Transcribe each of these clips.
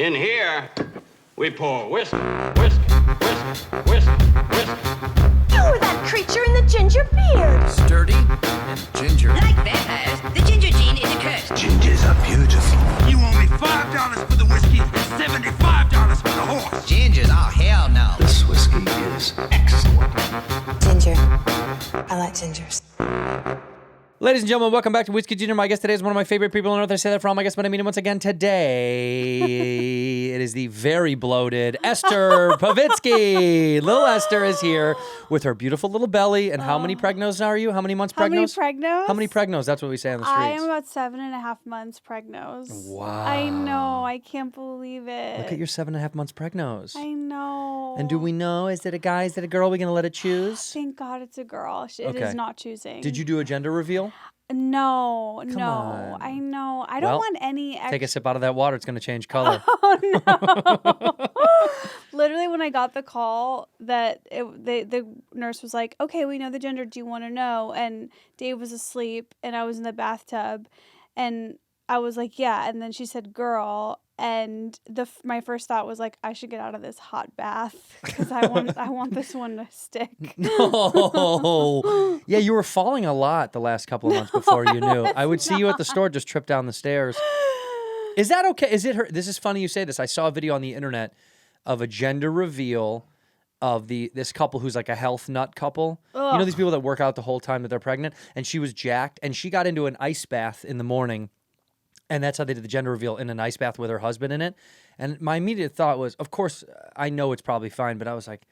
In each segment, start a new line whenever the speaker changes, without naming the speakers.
In here, we pour whisk, whisk, whisk, whisk, whisk.
You were that creature in the ginger beard.
Sturdy and ginger.
Like vampires, the ginger gene is a curse.
Gingers are beautiful.
You owe me $5 for the whiskey and $75 for the horse.
Gingers? Oh, hell no.
This whiskey is excellent.
Ginger. I like gingers.
Ladies and gentlemen, welcome back to Whiskey Junior. My guest today is one of my favorite people on earth. I say that for all my guests, but I mean it once again today. It is the very bloated Esther Povitsky. Little Esther is here with her beautiful little belly. And how many pregnos are you? How many months pregnos?
How many pregnos?
How many pregnos? That's what we say on the streets.
I am about 7.5 months pregnos.
Wow.
I know. I can't believe it.
Look at your 7.5 months pregnos.
I know.
And do we know? Is it a guy? Is it a girl? We're going to let it choose?
Thank God it's a girl. It is not choosing.
Did you do a gender reveal?
No,
Come
no.
on.
I know. I don't want any extra.
Take a sip out of that water. It's going to change color.
Oh, no. Literally, when I got the call the nurse was like, okay, we know the gender. Do you want to know? And Dave was asleep, and I was in the bathtub, and I was like, yeah. And then she said, girl. And my first thought was like, I should get out of this hot bath because I want this one to stick.
No. Yeah, you were falling a lot the last couple of months before you knew. I would see you at the store just trip down the stairs. Is that okay? Is it her? This is funny you say this. I saw a video on the internet of a gender reveal of this couple who's like a health nut couple. Ugh. You know these people that work out the whole time that they're pregnant? And she was jacked, and she got into an ice bath in the morning. And that's how they did the gender reveal, in an ice bath with her husband in it. And my immediate thought was, of course, I know it's probably fine, but I was like,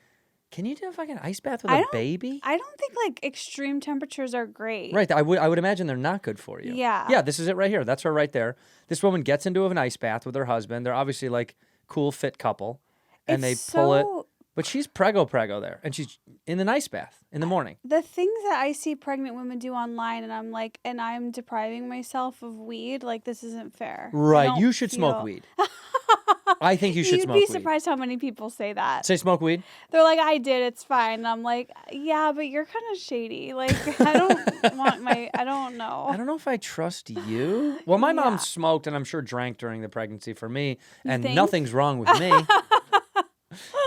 can you do a fucking ice bath with a baby?
I don't think like extreme temperatures are great.
Right. I would imagine they're not good for you.
Yeah.
Yeah, this is it right here. That's her right there. This woman gets into an ice bath with her husband. They're obviously like cool, fit couple. And they pull it. But she's prego there. And she's in an ice bath in the morning.
The things that I see pregnant women do online, and I'm like, and I'm depriving myself of weed, like this isn't fair.
Right. You should smoke weed. I think you should smoke weed.
You'd be surprised how many people say that.
Say smoke weed?
They're like, I did, it's fine. And I'm like, yeah, but you're kind of shady. Like, I don't I don't know.
I don't know if I trust you. Well, my mom smoked and I'm sure drank during the pregnancy for me, and nothing's wrong with me.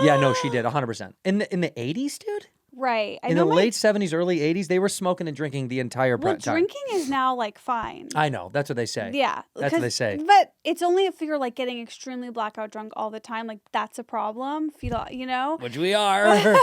Yeah, no, she did, 100%. In the 80s, dude?
Right.
In the late 70s, early 80s, they were smoking and drinking the entire time.
Drinking is now, like, fine.
I know. That's what they say.
Yeah.
That's what they say.
But it's only if you're, like, getting extremely blackout drunk all the time. Like, that's a problem. If you know?
Which we are.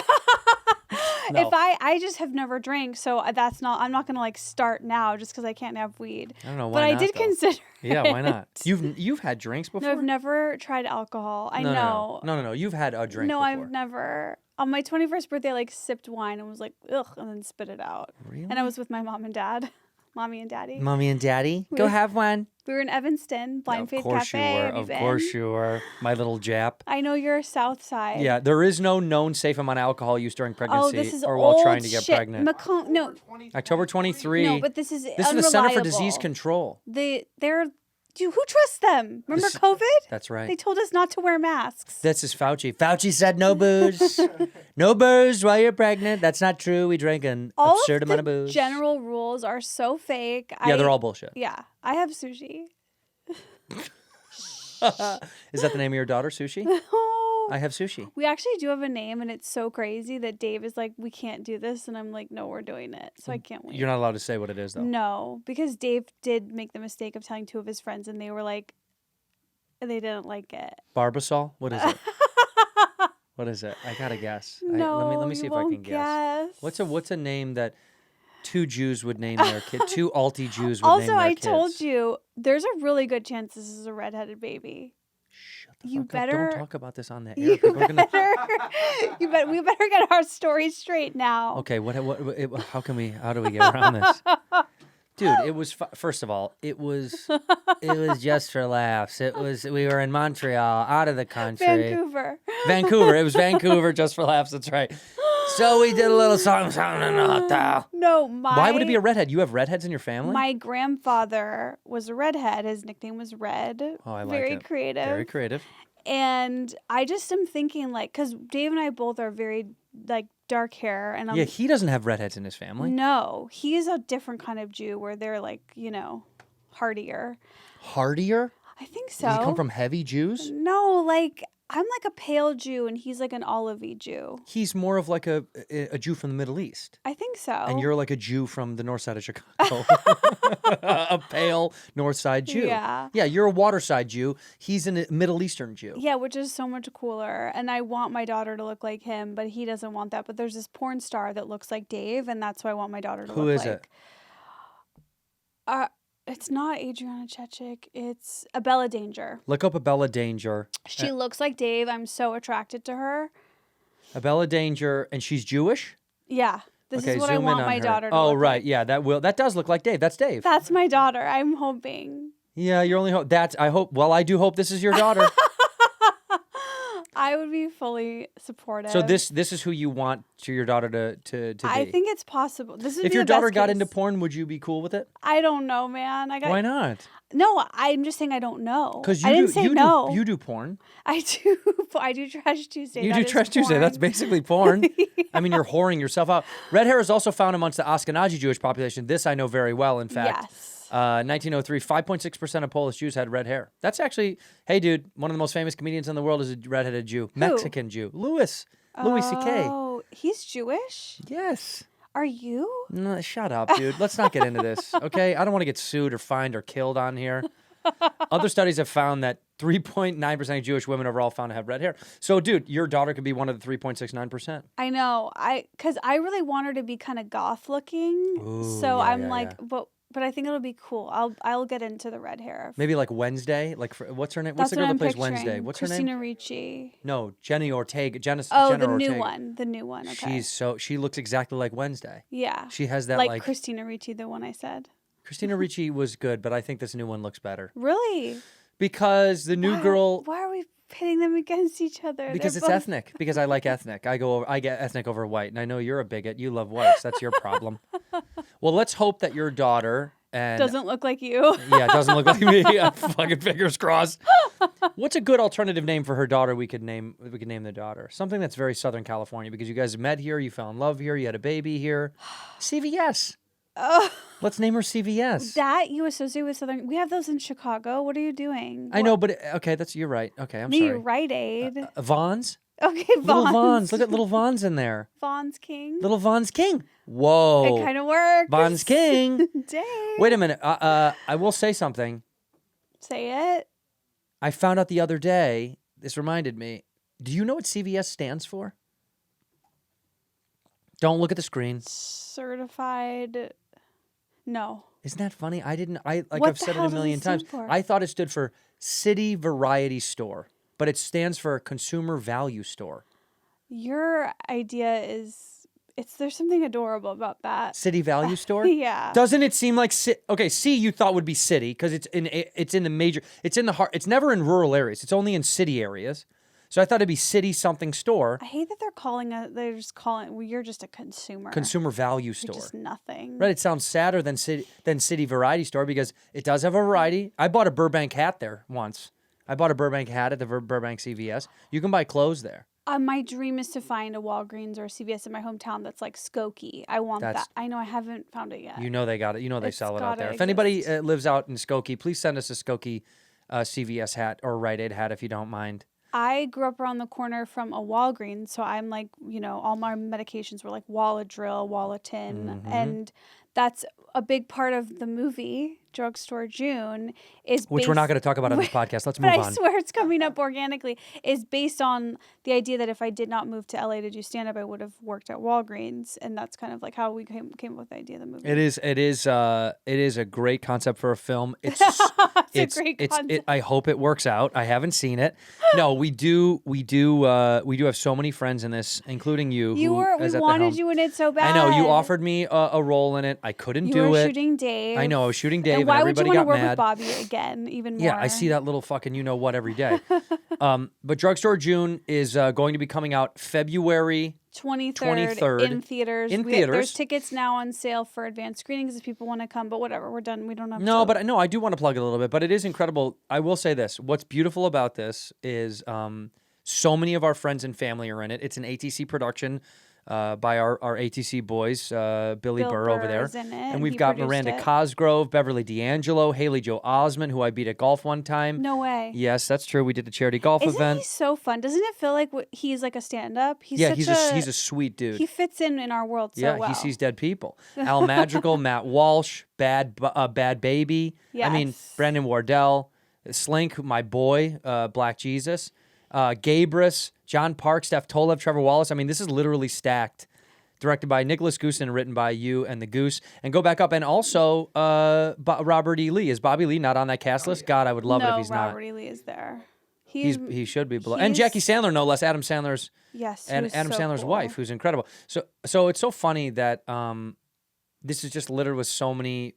No.
If I just have never drank, so I'm not going to, like, start now just because I can't have weed.
I don't know why
But
not,
I did consider
Yeah, why not?
it.
You've had drinks before?
No, I've never tried alcohol. I know.
No. You've had a drink before.
No, I've never. On my 21st birthday, I like sipped wine and was like, ugh, and then spit it out.
Really?
And I was with my mom and dad. Mommy and daddy.
Mommy and daddy? Go have one.
We were in Evanston, Blind Faith Cafe.
Of course you were. My little Jap.
I know you're South Side.
Yeah, there is no known safe amount of alcohol use during pregnancy
this is
or
old
while trying to get
shit.
pregnant.
No.
October 23.
No, but this is
This is the Center for Disease Control.
Dude, who trusts them? Remember COVID?
That's right.
They told us not to wear masks.
This is Fauci. Fauci said no booze. No booze while you're pregnant. That's not true. We drank an absurd amount of booze.
All the general rules are so fake.
Yeah, they're all bullshit.
Yeah. I have sushi.
Is that the name of your daughter, Sushi?
No.
I have sushi.
We actually do have a name, and it's so crazy that Dave is like, we can't do this. And I'm like, no, we're doing it. So I can't wait.
You're not allowed to say what it is, though.
No, because Dave did make the mistake of telling 2 of his friends, and they were like, they didn't like it.
Barbasol? What is it? What is it? I gotta guess.
No,
let me see if I can guess. What's a name that 2 Jews would name their kid? 2 alti Jews would name their kids.
Also, I told you, there's a really good chance this is a redheaded baby.
Shut the fuck up. Don't talk about this on the air.
We better get our story straight now.
Okay, how do we get around this? Dude, it was first of all, it was just for laughs. We were in Montreal, out of the country. Vancouver. It was Vancouver just for laughs. That's right. So we did a little something in the hotel.
No,
why would it be a redhead? You have redheads in your family?
My grandfather was a redhead. His nickname was Red.
Oh, I like
Very
it.
creative.
Very creative.
And I just am thinking, like, because Dave and I both are very, like, dark hair. And
yeah, he doesn't have redheads in his family.
No, he is a different kind of Jew where they're, like, hardier.
Hardier?
I think so.
Does he come from heavy Jews?
No, like I'm like a pale Jew and he's like an olivey Jew.
He's more of like a Jew from the Middle East.
I think so.
And you're like a Jew from the north side of Chicago. A pale north side Jew.
Yeah.
Yeah, you're a waterside Jew. He's a Middle Eastern Jew.
Yeah, which is so much cooler. And I want my daughter to look like him, but he doesn't want that. But there's this porn star that looks like Dave, and that's who I want my daughter to
Who
look
is
like. It's not Adriana Chechik. It's Abella Danger.
Look up Abella Danger.
She looks like Dave. I'm so attracted to her.
Abella Danger, and she's Jewish?
Yeah. This
Okay,
is what I
zoom in
want
on
my
her.
daughter to
Oh,
look
right.
like.
Yeah, that does look like Dave. That's Dave.
That's my daughter. I'm hoping.
Yeah, you're only I do hope this is your daughter.
I would be fully supportive.
So this is who you want your daughter to be.
I think it's possible. This would
if
be
your
the best
daughter got
case.
into porn, would you be cool with it?
I don't know, man.
Why not?
No, I'm just saying I don't know.
Because
I didn't say no.
you do porn.
I do. I do Trash Tuesday.
You
That
do
is
Trash Tuesday.
porn.
That's basically porn. I mean, you're whoring yourself out. Red hair is also found amongst the Ashkenazi Jewish population. This I know very well. In fact,
Yes.
1903, 5.6% of Polish Jews had red hair. That's actually, hey, dude, one of the most famous comedians in the world is a redheaded Jew, Mexican Jew, Louis C.K.
Oh, he's Jewish?
Yes.
Are you?
No, shut up, dude. Let's not get into this, okay? I don't want to get sued or fined or killed on here. Other studies have found that 3.9% of Jewish women overall found to have red hair. So, dude, your daughter could be one of the 3.69%.
I know. Because I really want her to be kind of goth looking.
Ooh,
so
yeah,
I'm
yeah,
like,
yeah.
but I think it'll be cool. I'll get into the red hair.
Maybe like Wednesday. Like, what's her name? What's
That's
the girl
what I'm
that plays
picturing.
Wednesday? What's her
Christina
name?
Ricci.
No, Jenny Ortega. Jenna
Oh,
Jenna
the new
Ortega.
one. The new one. Okay.
She looks exactly like Wednesday.
Yeah.
She has that
like
like
Christina Ricci, the one I said.
Christina Ricci was good, but I think this new one looks better
Really?
because the new girl.
Why are we pitting them against each other?
Because
They're
it's
both-
ethnic. Because I like ethnic. I get ethnic over white, and I know you're a bigot. You love whites. That's your problem. Well, let's hope that your daughter and
Doesn't look like you.
yeah, it doesn't look like me. Fucking fingers crossed. What's a good alternative name for her daughter? We could name the daughter something that's very Southern California because you guys met here, you fell in love here, you had a baby here. CVS. Let's name her CVS.
That you associate with Southern. We have those in Chicago. What are you doing?
I know, but okay, you're right. Okay, I'm
Maybe
sorry.
Rite Aid.
Vons.
Okay,
Little
Vons.
Vons. Look at little Vons in there.
Vons King.
Little Vons King. Whoa.
It kind of works.
Vons King.
Dang.
Wait a minute. I will say something.
Say it.
I found out the other day. This reminded me. Do you know what CVS stands for? Don't look at the screen.
Certified. No.
Isn't that funny? What
the
I've said it
hell
a
does it
million times.
stand for?
I thought it stood for City Variety Store, but it stands for Consumer Value Store.
Your idea is there's something adorable about that.
City Value Store?
Yeah.
Doesn't it seem like okay, C you thought would be city because it's in the major, it's in the heart, it's never in rural areas. It's only in city areas. So I thought it'd be city something store.
I hate that they're just calling well, you're just a consumer.
Consumer Value
You're
Store.
just nothing.
Right, it sounds sadder than city variety store because it does have a variety. I bought a Burbank hat there once. I bought a Burbank hat at the Burbank CVS. You can buy clothes there.
My dream is to find a Walgreens or a CVS in my hometown that's like Skokie. I want that. I know I haven't found it yet.
You know they got it. You know they
It's
sell it out
gotta
there. If anybody
exist.
lives out in Skokie, please send us a Skokie CVS hat or Rite Aid hat if you don't mind.
I grew up around the corner from a Walgreens, so I'm like, all my medications were like Walladrill, Wallatin,
Mm-hmm.
and that's a big part of the movie Drugstore June
Which we're not going to talk about on this podcast. Let's
but
move
I
on.
swear it's coming up organically, is based on the idea that if I did not move to LA to do stand-up, I would have worked at Walgreens, and that's kind of like how we came up with the idea of the movie.
It is a great concept for a film. It's
It's a great concept.
I hope it works out. I haven't seen it. No, we do have so many friends in this, including you.
We
is at the
wanted
helm.
you in it so bad.
I know you offered me a role in it. I couldn't
You
do
were
it.
shooting Dave.
I know I was shooting Dave,
And why would you
everybody
want to
got
work
mad.
with Bobby again, even more?
Yeah, I see that little fucking you know what every day. But Drugstore June is going to be coming out February
23rd in theaters.
In
There's
theaters.
tickets now on sale for advanced screenings if people want to come. But whatever, we're done. We don't have
No,
to.
but no, I do want to plug it a little bit. But it is incredible. I will say this: what's beautiful about this is so many of our friends and family are in it. It's an ATC production. by our ATC boys, Billy
Bill
Burr over there.
is in it,
And
and
we've
he
got
produced
Miranda
it.
Cosgrove, Beverly D'Angelo, Haley Joe Osment, who I beat at golf one time.
No way.
Yes, that's true. We did a charity golf
Isn't
event.
he so fun? Doesn't it feel like he's like a stand-up? He's
Yeah,
such
he's a sweet dude.
He fits in our world so
yeah,
well.
he sees dead people. Al Madrigal, Matt Walsh, Bad Baby. I mean,
Yes.
Brandon Wardell, Slink, my boy, Black Jesus, Gabris, John Park, Steph Tolev, Trevor Wallace. I mean, this is literally stacked. Directed by Nicholas Goosen and written by you and the Goose. And go back up. And also Robert E. Lee. Is Bobby Lee not on that cast list? God, I would love it if he's
Robert
not.
E. Lee is there.
He should be below. And Jackie Sandler, no less. Adam Sandler's
Yes, who's
Adam
so
Sandler's
cool.
wife, who's incredible. So it's so funny that this is just littered with so many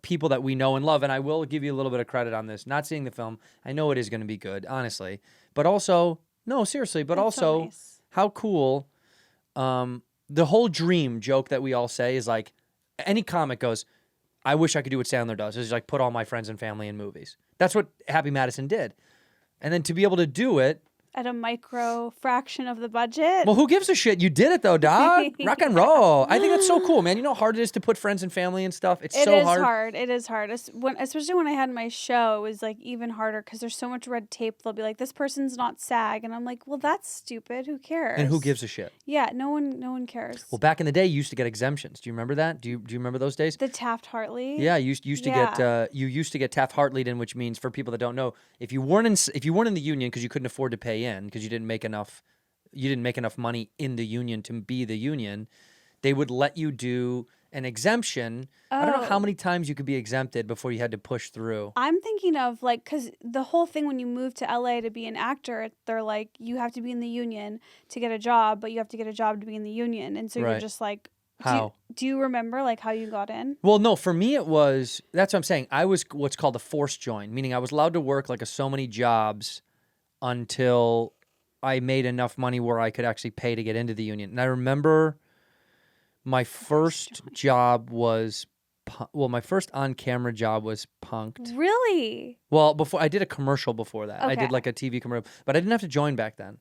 people that we know and love. And I will give you a little bit of credit on this. Not seeing the film, I know it is going to be good, honestly. But also, no, seriously. But
That's so
also,
nice.
how cool. The whole dream joke that we all say is like, any comic goes, I wish I could do what Sandler does. Is like put all my friends and family in movies. That's what Happy Madison did. And then to be able to do it,
At a micro fraction of the budget.
well, who gives a shit? You did it though, dog. Rock and roll. I think that's so cool, man. You know how hard it is to put friends and family and stuff? It's
It
so
is
hard.
hard. It is hard. Especially when I had my show, it was like even harder because there's so much red tape. They'll be like, "This person's not SAG," and I'm like, "Well, that's stupid. Who cares?"
And who gives a shit?
Yeah, no one cares.
Well, back in the day, you used to get exemptions. Do you remember that? Do you remember those days?
The Taft-Hartley.
Yeah, you used to get you used to get Taft-Hartleyed in, which means for people that don't know, if you weren't in the union because you couldn't afford to pay in because you didn't make enough money in the union to be the union, they would let you do an exemption. I don't know how many times you could be exempted before you had to push through.
I'm thinking of like, because the whole thing when you move to LA to be an actor, they're like, you have to be in the union to get a job, but you have to get a job to be in the union. And so you're
Right.
just like,
How?
Do you remember like how you got in?
Well, no, for me it was, that's what I'm saying. I was what's called a forced join, meaning I was allowed to work like so many jobs until I made enough money where I could actually pay to get into the union. And I remember my first job was, my first on-camera job was Punk'd.
Really?
Well, before I did a commercial before that. I did
Okay.
like a TV commercial, but I didn't have to join back then.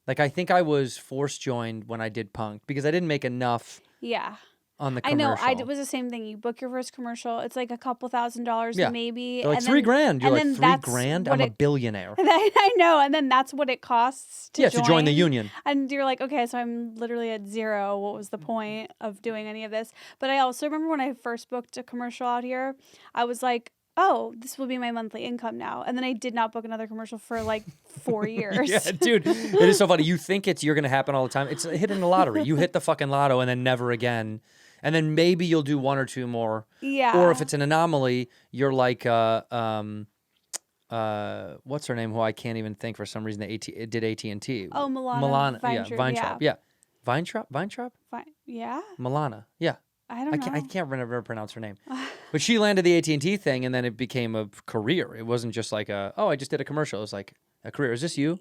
Like I think I was forced joined when I did Punk'd because I didn't make enough
Yeah.
on the
I
commercial.
know. It was the same thing. You book your first commercial. It's like a couple $1,000s
Yeah.
maybe.
They're like
and
$3,000. You're
and
like
then
$3
that's
grand.
what
I'm a
it-
billionaire.
I know. And then that's what it costs to
To join the union.
And you're like, okay, so I'm literally at zero. What was the point of doing any of this? But I also remember when I first booked a commercial out here, I was like, oh, this will be my monthly income now. And then I did not book another commercial for like 4 years.
Yeah, dude, it is so funny. You think you're gonna happen all the time. It's hitting the lottery. You hit the fucking lotto and then never again. And then maybe you'll do one or two more.
Yeah.
Or if it's an anomaly, you're like what's her name? Who I can't even think for some reason. That did AT&T.
Oh, Milana
Weintraub. Yeah. Weintraub.
Fine. Yeah.
Milana. Yeah.
I don't know.
I can't remember pronounce her name. But she landed the AT&T thing, and then it became a career. It wasn't just like I just did a commercial. It was like a career. Is this you?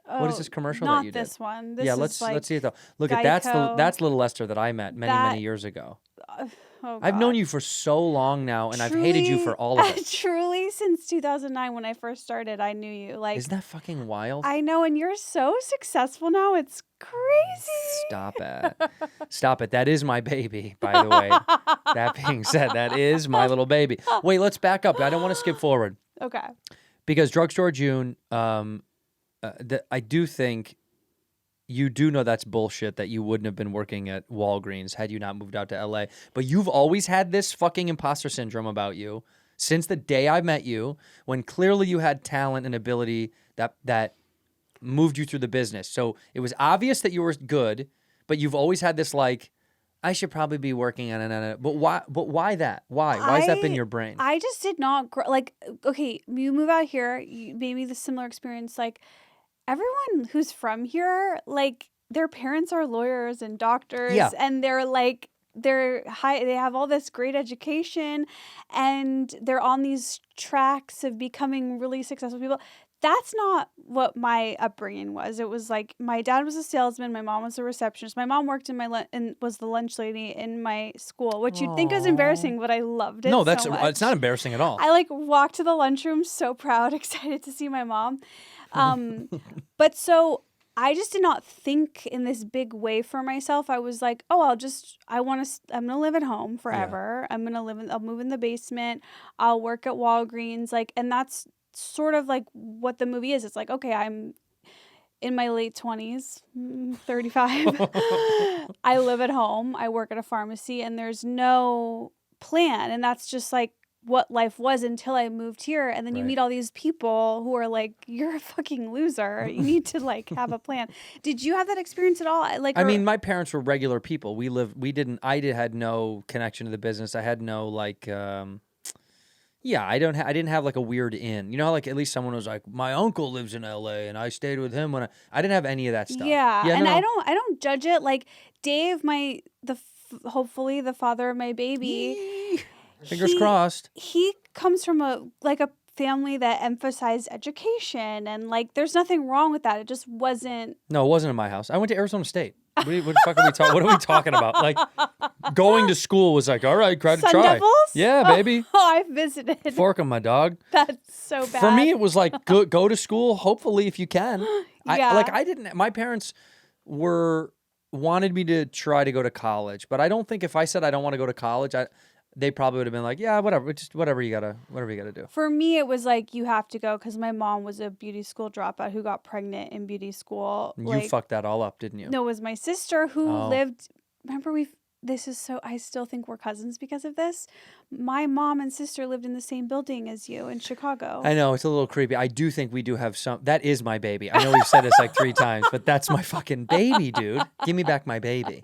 What is this commercial
not
that you did?
this one. This
Yeah,
is
let's
like
see it though. Look at that's
Geico.
little Esther that I met many
That-
years ago.
Oh,
I've known
God.
you for so long now, and I've hated you for all of it.
Truly, since 2009 when I first started, I knew you. Like,
Isn't that fucking wild?
I know, and you're so successful now. It's crazy.
Stop it. Stop it. That is my baby, by the way. That being said, that is my little baby. Wait, let's back up. I don't want to skip forward.
Okay.
Because Drugstore June, I do think you do know that's bullshit that you wouldn't have been working at Walgreens had you not moved out to LA. But you've always had this fucking imposter syndrome about you since the day I met you, when clearly you had talent and ability that moved you through the business. So it was obvious that you were good, but you've always had this like, I should probably be working on it. But why? But why that? Why? Why has that been your brain?
I just did not grow. Like, okay, you move out here, maybe the similar experience. Like, everyone who's from here, like, their parents are lawyers and doctors,
Yeah.
and they're like, they're high. They have all this great education, and they're on these tracks of becoming really successful people. That's not what my upbringing was. It was like my dad was a salesman, my mom was a receptionist. My mom worked in and was the lunch lady in my school, which you'd think was embarrassing, but I loved it.
No,
so much.
it's not embarrassing at all.
I like walked to the lunchroom so proud, excited to see my mom. But so I just did not think in this big way for myself. I was like, oh, I'm going to live at home forever. I'll move in the basement. I'll work at Walgreens. Like, and that's sort of like what the movie is. It's like, okay, I'm in my late 20s, 35. I live at home. I work at a pharmacy, and there's no plan. And that's just like what life was until I moved here. And then you meet all these people who are like, you're a fucking loser. You need to like have a plan. Did you have that experience at all? Like,
I mean, my parents were regular people. I had no connection to the business. I had no like, I didn't have like a weird in. You know how like at least someone was like, my uncle lives in LA and I stayed with him when I didn't have any of that stuff.
Yeah. And
no.
I don't judge it. Like Dave, hopefully the father of my baby.
Fingers crossed.
He comes from a family that emphasized education, and like there's nothing wrong with that. It just wasn't.
No, it wasn't in my house. I went to Arizona State. What the fuck are we talking? What are we talking about? Like going to school was like, all right, try to try.
Devils?
Yeah, baby.
Oh, I visited.
Fork 'em, my dog.
That's so bad.
For me, it was like go to school. Hopefully, if you can.
Yeah.
My parents wanted me to try to go to college, but I don't think if I said I don't want to go to college, they probably would have been like, yeah, whatever, just whatever you gotta do.
For me, it was like, you have to go, because my mom was a beauty school dropout who got pregnant in beauty school.
You fucked that all up, didn't you?
No, it was my sister who lived. Remember, I still think we're cousins because of this. My mom and sister lived in the same building as you in Chicago.
I know, it's a little creepy. I do think we do have that is my baby. I know we've said this like 3 times, but that's my fucking baby, dude. Give me back my baby.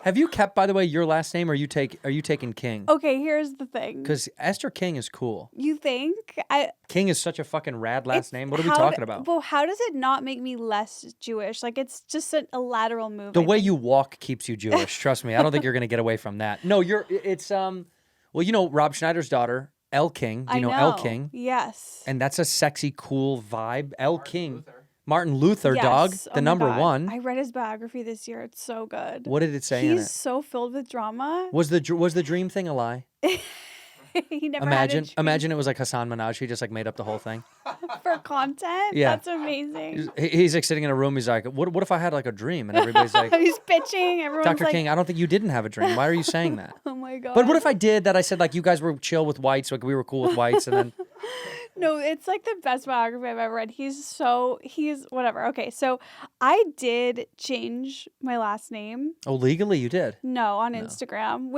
Have you kept, by the way, your last name, or are you taking King?
Okay, here's the thing.
Because Esther King is cool.
You think?
King is such a fucking rad last name. What are we talking about?
Well, how does it not make me less Jewish? Like, it's just a lateral move.
The way you walk keeps you Jewish. Trust me. I don't think you're going to get away from that. No, well, you know, Rob Schneider's daughter, Elle King. Do you know Elle King?
Yes.
And that's a sexy, cool vibe. Elle King. Martin Luther,
Yes.
dog,
Oh
the
my
number
God.
one.
I read his biography this year. It's so good.
What did it say in it?
He's so filled with drama.
Was the dream thing a lie?
He never had a dream.
Imagine it was like Hassan Minaj. He just like made up the whole thing.
For content?
Yeah.
That's amazing.
He's like sitting in a room. He's like, what if I had like a dream? And everybody's like,
He's pitching. Everyone's
Dr.
like,
King, I don't think you didn't have a dream. Why are you saying that?
oh my God.
But what if I did that? I said like you guys were chill with whites, like we were cool with whites, and then
No, it's like the best biography I've ever read. He's whatever. Okay, so I did change my last name.
oh, legally you did.
No, on Instagram,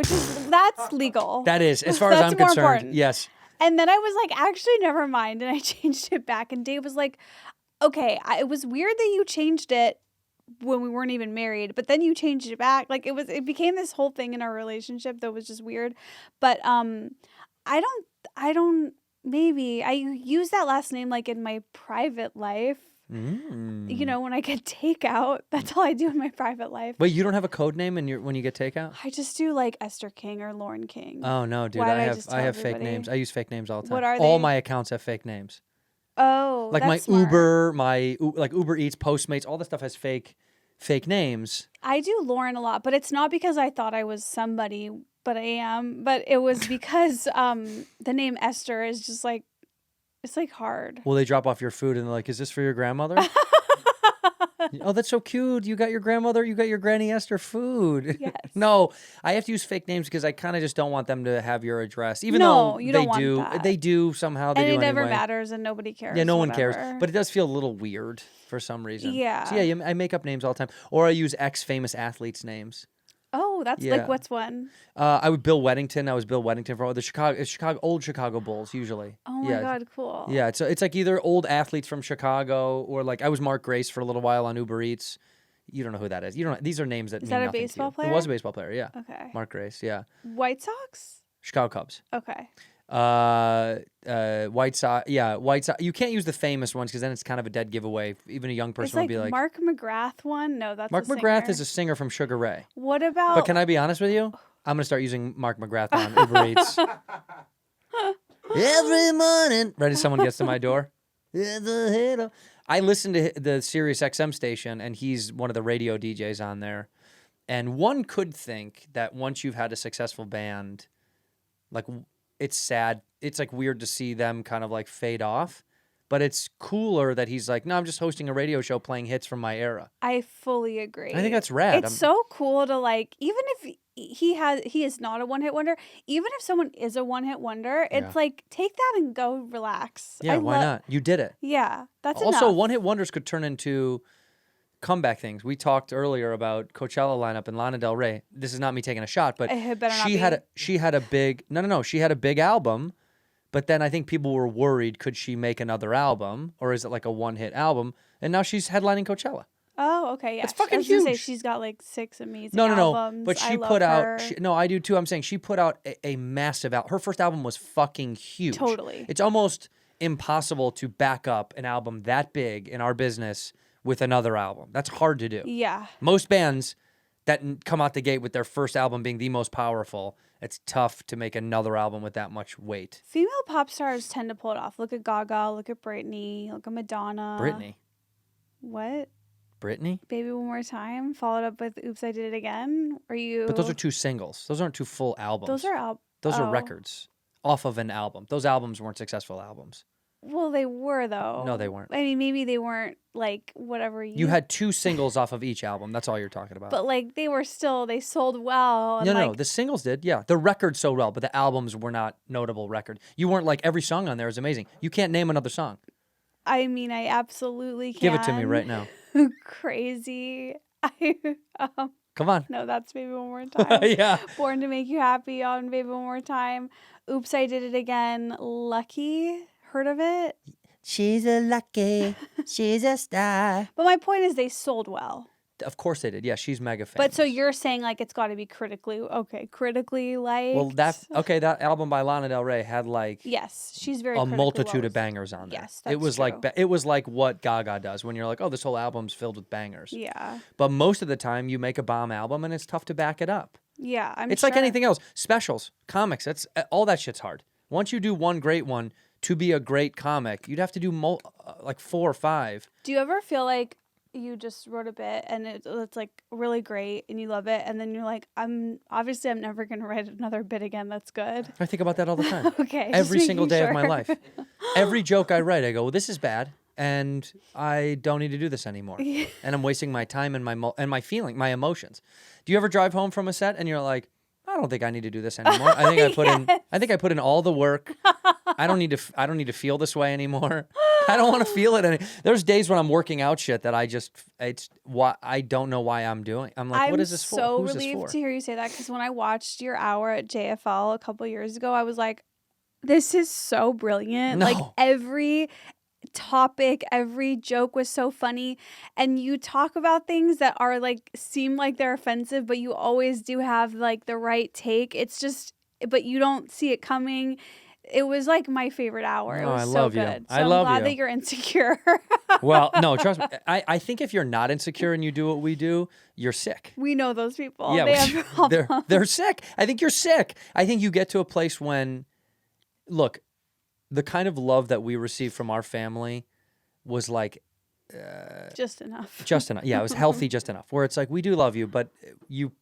that's legal.
That is, as far as
That's
I'm
more
concerned,
important.
yes.
And then I was like, actually, never mind. And I changed it back. And Dave was like, okay, it was weird that you changed it when we weren't even married, but then you changed it back. Like it became this whole thing in our relationship that was just weird. But I don't. Maybe I use that last name like in my private life. You know, when I get takeout, that's all I do in my private life.
Wait, you don't have a code name when you get takeout?
I just do like Esther King or Lauren King.
Oh no, dude!
Why did
I
I just tell
have fake
everybody?
names. I use fake names all the time.
What are
All
they?
my accounts have fake names.
Oh,
Like my
that's smart.
Uber, like Uber Eats, Postmates, all this stuff has fake names.
I do Lauren a lot, but it's not because I thought I was somebody, but I am. But it was because the name Esther is just like, it's like hard.
Well, they drop off your food and they're like, "Is this for your grandmother?" Oh, that's so cute. You got your Granny Esther food.
Yes.
No, I have to use fake names because I kind of just don't want them to have your address. Even
No,
though
you
they
don't want
do.
that.
They do somehow. They
And
do
it never
anyway.
matters and nobody cares.
Yeah, no one cares.
whatever.
But it does feel a little weird for some reason.
Yeah.
So yeah, I make up names all the time. Or I use ex-famous athletes' names.
Oh, that's
Yeah.
like what's one?
I would Bill Weddington. I was Bill Weddington for all the old Chicago Bulls usually.
Oh my God, cool.
Yeah, it's like either old athletes from Chicago or like I was Mark Grace for a little while on Uber Eats. You don't know who that is. You don't. These are names that
Is
mean
that a
nothing to you.
baseball player?
It was a baseball player. Yeah.
Okay.
Mark Grace. Yeah.
White Sox?
Chicago Cubs.
Okay.
White Sox. Yeah, White Sox. You can't use the famous ones because then it's kind of a dead giveaway. Even a young person
It's
would
like
be like,
Mark McGrath one? No, that's
Mark
a
McGrath
singer.
is a singer from Sugar Ray.
What about...
But can I be honest with you? I'm gonna start using Mark McGrath on Uber Eats. Every morning, right as someone gets to my door. I listen to the Sirius XM station, and he's one of the radio DJs on there. And one could think that once you've had a successful band, like it's sad. It's like weird to see them kind of like fade off. But it's cooler that he's like, no, I'm just hosting a radio show playing hits from my era.
I fully agree.
I think that's rad.
It's so cool to like, even if he is not a one-hit wonder, even if someone is a one-hit wonder, it's like, take that and go relax.
Yeah, why not? You did it.
Yeah, that's
also
enough.
one-hit wonders could turn into comeback things. We talked earlier about Coachella lineup and Lana Del Rey. This is not me taking a shot, but
It better not
she
be.
had a big she had a big album, but then I think people were worried, could she make another album or is it like a one-hit album? And now she's headlining Coachella.
Oh, okay, yeah.
It's fucking
I was gonna say,
huge.
she's got like 6 amazing
No.
albums.
But she
I
put
love
out.
her.
I do too. I'm saying she put out a massive album. Her first album was fucking huge.
Totally.
It's almost impossible to back up an album that big in our business with another album. That's hard to do.
Yeah.
Most bands that come out the gate with their first album being the most powerful, it's tough to make another album with that much weight.
Female pop stars tend to pull it off. Look at Gaga, look at Britney, look at Madonna.
Britney.
What?
Britney?
Baby One More Time, followed up with Oops, I Did It Again. Are you?
But those are 2 singles. Those aren't 2 full albums.
Those are
Those are records off of an album. Those albums weren't successful albums.
Well, they were though.
No, they weren't.
I mean, maybe they weren't like whatever
You had 2 singles off of each album. That's all you're talking about.
but like they sold well. And
No,
like,
the singles did. Yeah, the records sold well, but the albums were not notable record. You weren't like every song on there is amazing. You can't name another song.
I mean, I absolutely can.
Give it to me right now.
Crazy.
Come on.
No, that's Baby One More Time.
Yeah.
Born to Make You Happy on Baby One More Time. Oops, I Did It Again. Lucky. Heard of it?
She's a lucky, she's a star.
But my point is they sold well.
Of course they did. Yeah, she's mega famous.
But so you're saying like it's got to be critically liked.
Well, that album by Lana Del Rey had like
yes, she's very
a
critically
multitude
well
of bangers on there.
Yes,
it was
that's true.
it was like what Gaga does when you're like, oh, this whole album's filled with bangers.
Yeah.
But most of the time, you make a bomb album and it's tough to back it up.
Yeah,
It's like anything else. Specials, comics. That's all that shit's hard. Once you do one great one, to be a great comic, you'd have to do like 4 or 5.
Do you ever feel like you just wrote a bit and it's like really great and you love it and then you're like, I'm never gonna write another bit again that's good?
I think about that all the time.
Okay.
Every
just
single
making
day of my
sure.
life. Every joke I write, I go, well, this is bad, and I don't need to do this anymore. And I'm wasting my time and my feeling, my emotions. Do you ever drive home from a set and you're like, I don't think I need to do this anymore. I think I put in all the work. I don't need to feel this way anymore. I don't want to feel it There's days when I'm working out shit that I don't know why I'm doing. I'm like, what is this for?
I'm so
Who's
relieved
this for?
to hear you say that because when I watched your hour at JFL a couple years ago, I was like, this is so brilliant.
No.
Like every topic, every joke was so funny, and you talk about things that are like seem like they're offensive, but you always do have like the right take. It's just, but you don't see it coming. It was like my favorite hour. It
No,
was
I
so
love you.
good. So
I love
I'm glad
you.
that you're insecure.
Well, no, trust me. I think if you're not insecure and you do what we do, you're sick.
We know those people.
Yeah,
They have problems.
they're sick. I think you're sick. I think you get to a place when, look, the kind of love that we received from our family was like
just enough.
just enough. Yeah, it was healthy just enough. Where it's like, we do love you, but you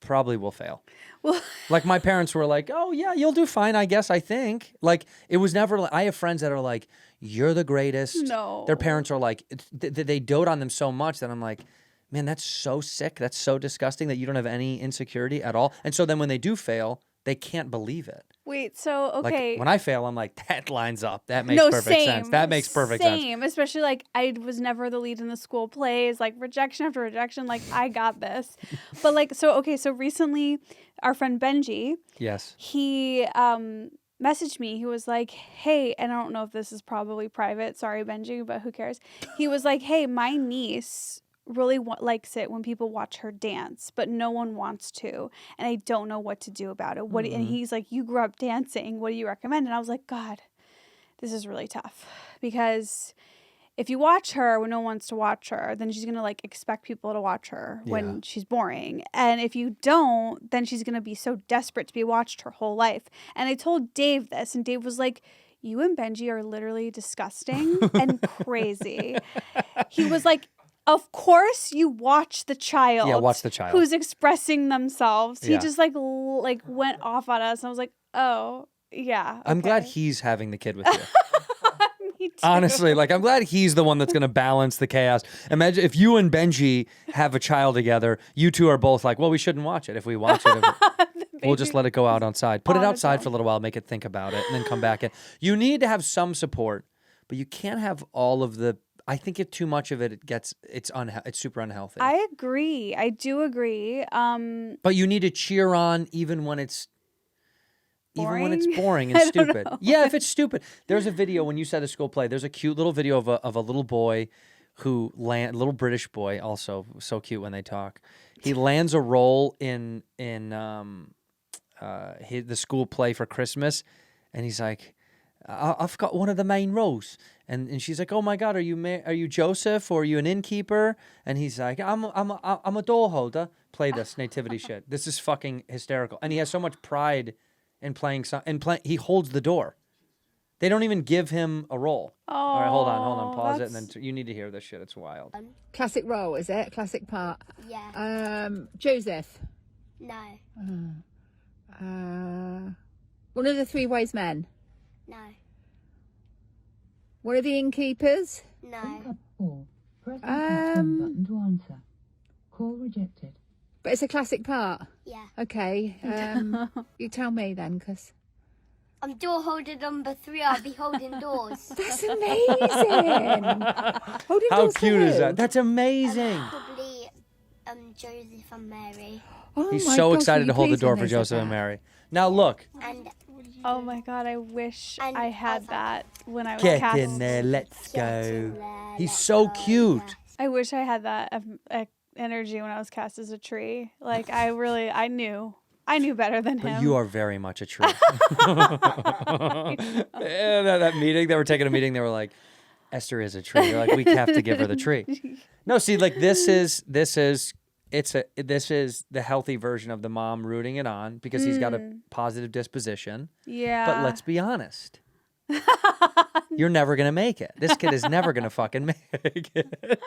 probably will fail.
Well,
Like my parents were like, oh yeah, you'll do fine, I guess, I think. Like it was never like, I have friends that are like, you're the greatest.
No.
Their parents are like, they dote on them so much that I'm like, man, that's so sick. That's so disgusting that you don't have any insecurity at all. And so then when they do fail, they can't believe it.
wait, so
Like
okay.
when I fail, I'm like, that lines up. That makes perfect sense. That makes perfect sense.
Same, especially like I was never the lead in the school plays, like rejection after rejection, like I got this. But like so recently our friend Benji,
Yes.
he messaged me. He was like, hey, and I don't know if this is probably private. Sorry, Benji, but who cares? He was like, hey, my niece really likes it when people watch her dance, but no one wants to, and I don't know what to do about it. What? And he's like, you grew up dancing. What do you recommend? And I was like, God, this is really tough because if you watch her when no one wants to watch her, then she's gonna like expect people to watch her when she's boring. And if you don't, then she's gonna be so desperate to be watched her whole life. And I told Dave this, and Dave was like, you and Benji are literally disgusting and crazy. He was like, of course you watch the child.
Yeah, watch the child.
Who's expressing themselves. He
Yeah.
just like went off on us. And I was like, oh, yeah.
I'm glad
okay.
he's having the kid with you.
Me too.
Honestly, like I'm glad he's the one that's going to balance the chaos. Imagine if you and Benji have a child together, you two are both like, well, we shouldn't watch it. If we watch it, we'll just let it go out outside. Put it outside for a little while, make it think about it, and then come back in. You need to have some support, but you can't have all of the. I think if too much of it, it's super unhealthy.
I agree. I do agree.
But you need to cheer on even when it's.
Boring?
Even when it's boring and stupid. Yeah, if it's stupid. There's a video when you said a school play. There's a cute little video of a little boy who little British boy, also so cute when they talk. He lands a role in the school play for Christmas, and he's like, "I've got one of the main roles." And she's like, "Oh my God, are you Joseph or are you an innkeeper?" And he's like, "I'm a door holder." Play this nativity shit. This is fucking hysterical, and he has so much pride. And he holds the door. They don't even give him a role.
Oh,
all right, hold on, pause it, and then you need to hear this shit. It's wild.
Classic role, is it? Classic part.
Yeah.
Joseph.
No.
One of the three wise men.
No.
One of the innkeepers.
No.
Press the button to answer. Call rejected.
But it's a classic part.
Yeah.
Okay. You tell me then, because
I'm door holder number 3. I'll be holding doors.
that's amazing. Holding
How
doors
cute
for
is
who?
that? That's amazing.
Probably Joseph and Mary.
Oh
He's
my
so
gosh,
excited
will
to
you
hold the
please
door
when
for
they said
Joseph and
that?
Mary. Now look.
And
Oh my God, I wish
And
I had
also-
that when I was
Get
cast.
in there, let's
Get
go.
in there,
He's
let's
so
go,
cute.
yes.
I wish I had that energy when I was cast as a tree. Like I knew better than him.
But you are very much a tree. that meeting, they were taking a meeting. They were like, Esther is a tree. They're like, we have to give her the tree. No, see, like this is the healthy version of the mom rooting it on because he's got a positive disposition.
Yeah.
But let's be honest. You're never going to make it. This kid is never going to fucking make it.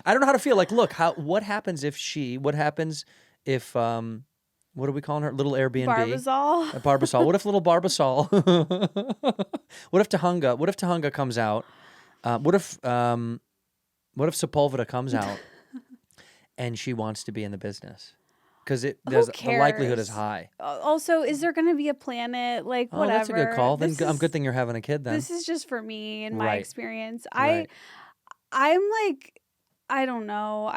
I don't know how to feel. Like, look, what happens if what are we calling her? Little Airbnb?
Barbasol.
Barbasol. What if little Barbasol? What if Tahunga comes out? What if Sepulveda comes out and she wants to be in the business? Because the likelihood is high.
Also, is there going to be a planet? Like,
Oh,
whatever.
that's a good call. Then
This
good thing you're having a kid then.
This is just for me and my
Right.
experience.
Right.
I'm like, I don't know.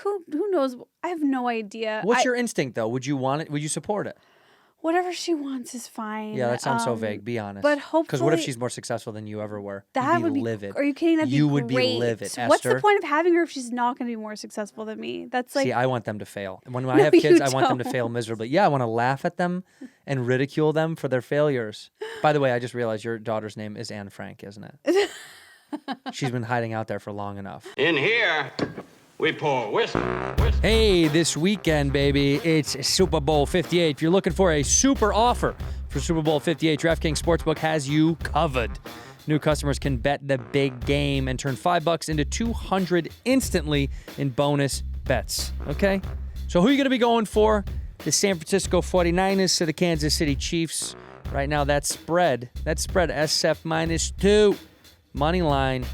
Who knows? I have no idea.
What's your instinct though? Would you want it? Would you support it?
Whatever she wants is fine.
Yeah, that sounds so vague. Be honest.
But
because what if
hopefully-
she's more successful than you ever were?
That
You'd
would be
livid.
Are you kidding? That'd be
You
great.
would be livid, Esther.
What's the point of having her if she's not going to be more successful than me? That's like
See, I want them to fail. When I
No,
have kids,
you
I want them to
don't.
fail miserably. Yeah, I want to laugh at them and ridicule them for their failures. By the way, I just realized your daughter's name is Anne Frank, isn't it? She's been hiding out there for long enough.
In here, we pour whiskey.
Hey, this weekend, baby, it's Super Bowl 58. If you're looking for a super offer for Super Bowl 58, DraftKings Sportsbook has you covered. New customers can bet the big game and turn $5 into $200 instantly in bonus bets. Okay? So who are you going to be going for? The San Francisco 49ers to the Kansas City Chiefs. Right now, that spread SF -2. Money line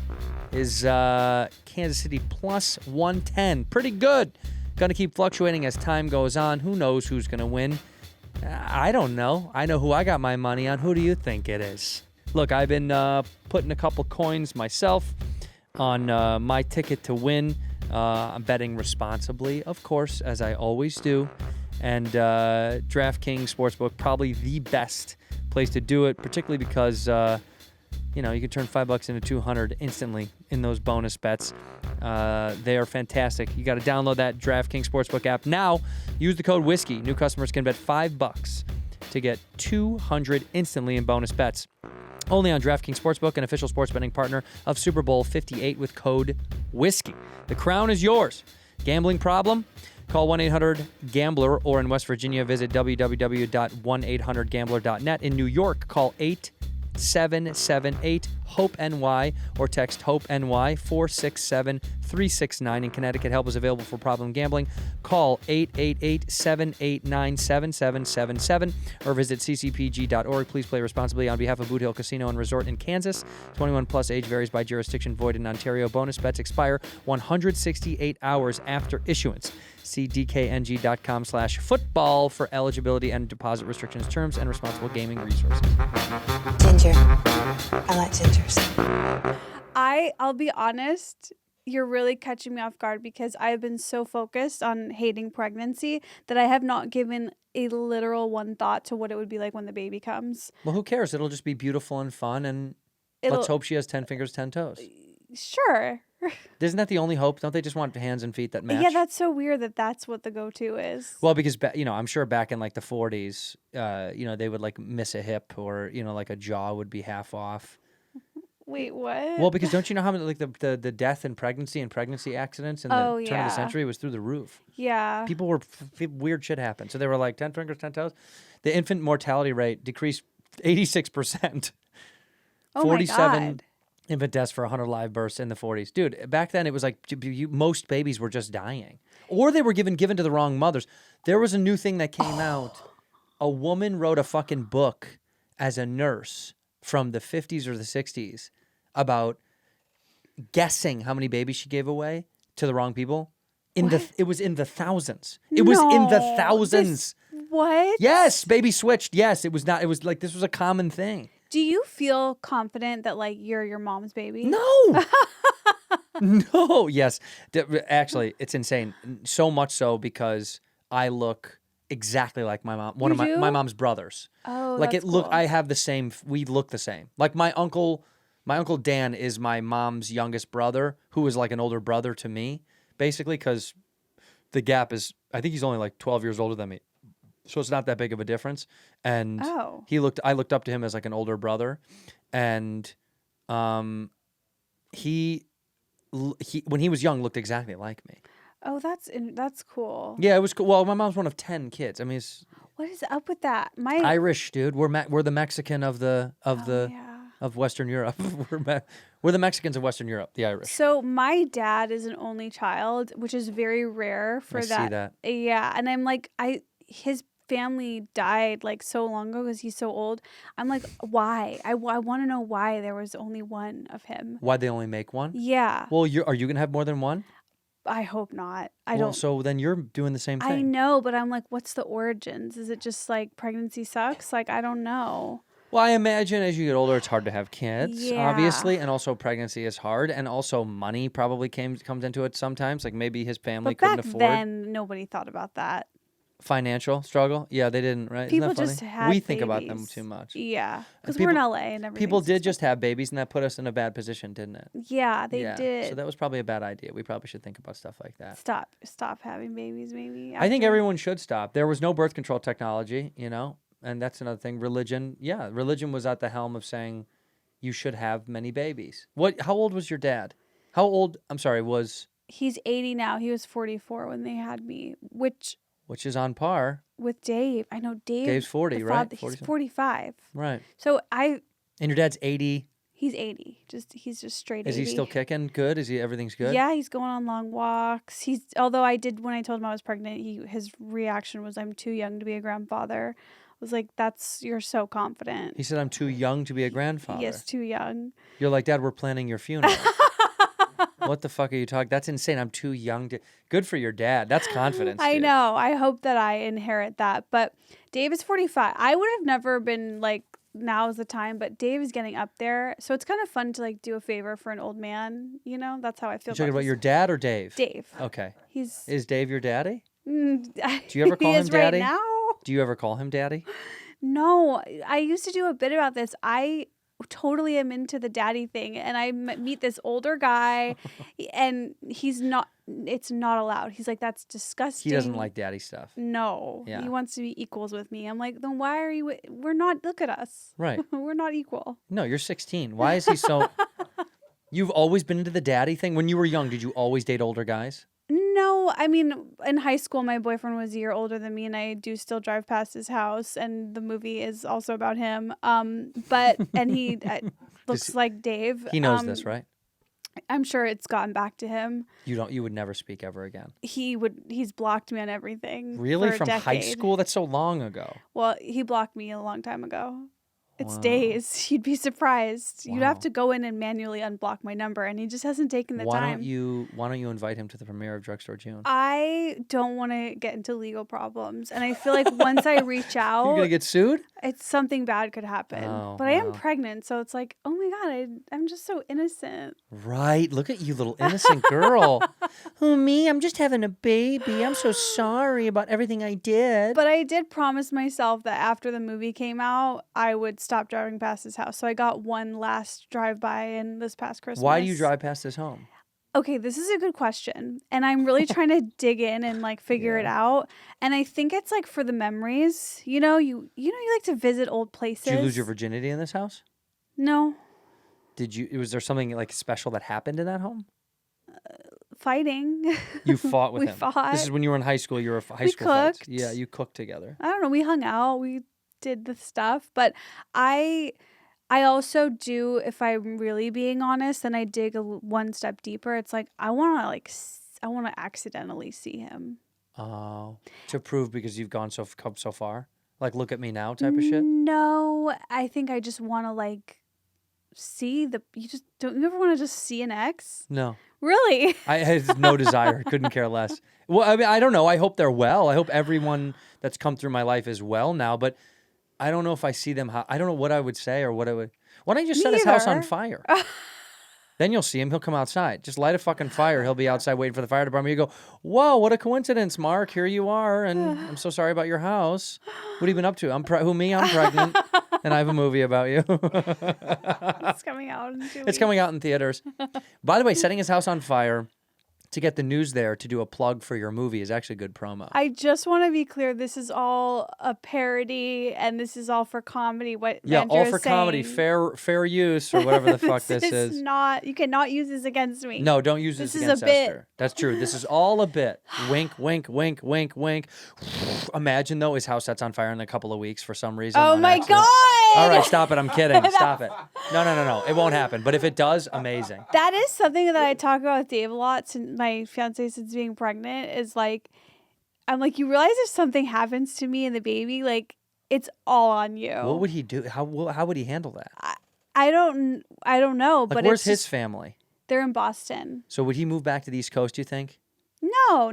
is Kansas City plus 110. Pretty good. Going to keep fluctuating as time goes on. Who knows who's going to win? I don't know. I know who I got my money on. Who do you think it is? Look, I've been putting a couple coins myself on my ticket to win. I'm betting responsibly, of course, as I always do. And DraftKings Sportsbook, probably the best place to do it, particularly because you can turn $5 into $200 instantly in those bonus bets. They are fantastic. You got to download that DraftKings Sportsbook app now. Use the code WHISKEY. New customers can bet $5 to get $200 instantly in bonus bets. Only on DraftKings Sportsbook, an official sports betting partner of Super Bowl 58 with code WHISKEY. The crown is yours. Gambling problem? Call 1-800-GAMBLER, or in West Virginia, visit www.1800gambler.net. In New York, call 877-8 HOPE-NY or text HOPE-NY 467-369. In Connecticut, help is available for problem gambling. Call 888-789-7777 or visit ccpg.org. Please play responsibly on behalf of Boot Hill Casino and Resort in Kansas. 21 plus, age varies by jurisdiction, void in Ontario. Bonus bets expire 168 hours after issuance. See dkng.com/football for eligibility and deposit restrictions, terms, and responsible gaming resources.
Ginger. I like gingers.
I'll be honest, you're really catching me off guard because I've been so focused on hating pregnancy that I have not given a literal one thought to what it would be like when the baby comes.
Well, who cares? It'll just be beautiful and fun, and let's hope she has 10 fingers, 10 toes.
Sure.
Isn't that the only hope? Don't they just want hands and feet that match?
Yeah, that's so weird that that's what the go-to is.
Well, because, I'm sure back in like the 40s, they would like miss a hip or, like a jaw would be half off.
Wait, what?
Well, because don't you know how many, like the death in pregnancy and pregnancy accidents in the turn of the century was through the roof?
Yeah.
Weird shit happened. So they were like 10 fingers, 10 toes. The infant mortality rate decreased 86%.
Oh
47
my God.
infant deaths for 100 live births in the 40s. Dude, back then it was like most babies were just dying. Or they were given to the wrong mothers. There was a new thing that came out. A woman wrote a fucking book as a nurse from the 50s or the 60s about guessing how many babies she gave away to the wrong people. It was in the thousands. It was in the thousands.
What?
Yes, baby switched. Yes, it was not. It was like this was a common thing.
Do you feel confident that like you're your mom's baby?
No. No. Yes. Actually, it's insane. So much so because I look exactly like my mom. One of my mom's brothers.
Oh,
like
that's
it look.
cool.
I have the same. We look the same. Like my uncle Dan is my mom's youngest brother, who is like an older brother to me, basically, because the gap is. I think he's only like 12 years older than me. So it's not that big of a difference. And I looked up to him as like an older brother. And he when he was young looked exactly like me.
Oh, that's cool.
Yeah, it was cool. Well, my mom's one of 10 kids. I mean,
What is up with that?
Irish, dude. We're the Mexican of Western Europe. We're the Mexicans of Western Europe, the Irish.
So my dad is an only child, which is very rare for that.
I see that.
Yeah, and I'm like his family died like so long ago because he's so old. I'm like, why? I want to know why there was only one of him.
Why'd they only make one?
Yeah.
Well, are you gonna have more than one?
I hope not.
So then you're doing the same thing.
I know, but I'm like, what's the origins? Is it just like pregnancy sucks? Like, I don't know.
Well, I imagine as you get older, it's hard to have kids,
Yeah.
obviously, and also pregnancy is hard, and also money probably comes into it sometimes. Like maybe his family
But
couldn't
back
afford
then, nobody thought about that.
financial struggle. Yeah, they didn't, right?
People
Isn't that
just
funny?
had
We think about them
babies.
too much.
Yeah, because
And
we're in
people-
LA and everything.
People did just have babies, and that put us in a bad position, didn't it?
Yeah, they
Yeah.
did.
So that was probably a bad idea. We probably should think about stuff like that.
Stop having babies, maybe.
I think
after-
everyone should stop. There was no birth control technology, and that's another thing. Religion was at the helm of saying you should have many babies. How old was your dad? How old, was...
He's 80 now. He was 44 when they had me, which
is on par.
with Dave. I know Dave.
Dave's 40,
the
right?
father- He's
40-something.
45.
Right.
So
And your dad's 80.
he's 80. He's just straight 80.
Is he still kicking good? Everything's good?
Yeah, he's going on long walks. Although when I told him I was pregnant, his reaction was, "I'm too young to be a grandfather." I was like, you're so confident.
He said, I'm too young to be a grandfather.
Yes, too young.
You're like, Dad, we're planning your funeral. What the fuck are you talking? That's insane. I'm too young to... Good for your dad. That's confidence,
I
dude.
know. I hope that I inherit that. But Dave is 45. I would have never been like, now is the time, but Dave is getting up there. So it's kind of fun to like do a favor for an old man. That's how I feel.
You talking about your dad or Dave?
Dave.
Okay.
Is
Dave your daddy?
Do
you ever call him daddy?
Right now?
Do you ever call him daddy?
No. I used to do a bit about this. I totally am into the daddy thing, and I meet this older guy, and it's not allowed. He's like, that's disgusting.
He doesn't like daddy stuff.
No.
Yeah.
He wants to be equals with me. I'm like, then why are you? We're not. Look at us.
Right.
We're not equal.
No, you're 16. Why is he so... You've always been into the daddy thing? When you were young, did you always date older guys?
No, I mean, in high school, my boyfriend was a year older than me, and I do still drive past his house, and the movie is also about him. And he, looks like Dave.
He knows this, right?
I'm sure it's gotten back to him.
You would never speak ever again.
He's blocked me on everything.
Really?
for a
From high
decade.
school? That's so long ago.
Well, he blocked me a long time ago. It's
Wow.
days. You'd be surprised. You'd have
Wow.
to go in and manually unblock my number, and he just hasn't taken the
Why
time.
don't you invite him to the premiere of Drugstore June?
I don't want to get into legal problems, and I feel like once I reach
You're
out,
gonna get sued?
it's something bad could happen.
Oh,
but I am
wow.
pregnant, so it's like, oh my god, I'm just so innocent.
Right. Look at you, little innocent girl. Who, me? I'm just having a baby. I'm so sorry about everything I did.
But I did promise myself that after the movie came out, I would stop driving past his house. So I got one last drive by in this past Christmas.
Why do you drive past his home?
Okay, this is a good question. And I'm really trying to dig in and like figure it out. And I think it's like for the memories. You like to visit old places.
Did you lose your virginity in this house?
No.
Was there something like special that happened in that home?
Fighting.
You fought with
We
him.
fought.
This is when you were in high school. You were high
We
school fights.
cooked.
Yeah, you cooked together.
I don't know. We hung out. We did the stuff. But I also do, if I'm really being honest, then I dig one step deeper. It's like I want to accidentally see him.
Oh, to prove because you've come so far. Like, look at me now, type of shit.
No, I think I just want to like see don't you ever want to just see an ex?
No,
Really?
I had no desire. Couldn't care less. Well, I mean, I don't know. I hope they're well. I hope everyone that's come through my life is well now. But I don't know if I see them. I don't know what I would say or what I would. Why don't you just set his house on fire? Then you'll see him. He'll come outside. Just light a fucking fire. He'll be outside waiting for the fire department. You go, whoa, what a coincidence, Mark. Here you are. And I'm so sorry about your house. What have you been up to? Who, me? I'm pregnant. And I have a movie about you.
It's coming out in 2 weeks.
It's coming out in theaters. By the way, setting his house on fire to get the news there to do a plug for your movie is actually good promo.
I just want to be clear. This is all a parody, and this is all for comedy. What Andrew
all
is
for comedy,
saying.
fair use, or whatever the fuck this
is
is.
not. You cannot use this against me.
No, don't use this
is
against
a bit.
Esther. That's true. This is all a bit. Wink, wink, wink, wink, wink. Imagine though his house sets on fire in a couple of weeks for some reason.
Oh
on
my
accident.
god!
All right, stop it. I'm kidding. Stop it. No. It won't happen. But if it does, amazing.
That is something that I talk about with Dave a lot. Since my fiance since being pregnant is like, I'm like, you realize if something happens to me and the baby, like it's all on you.
What would he do? How would he handle that?
I don't know.
Like,
but
where's
it's
his
just,
family?
They're in Boston.
So would he move back to the East Coast, you think?
No.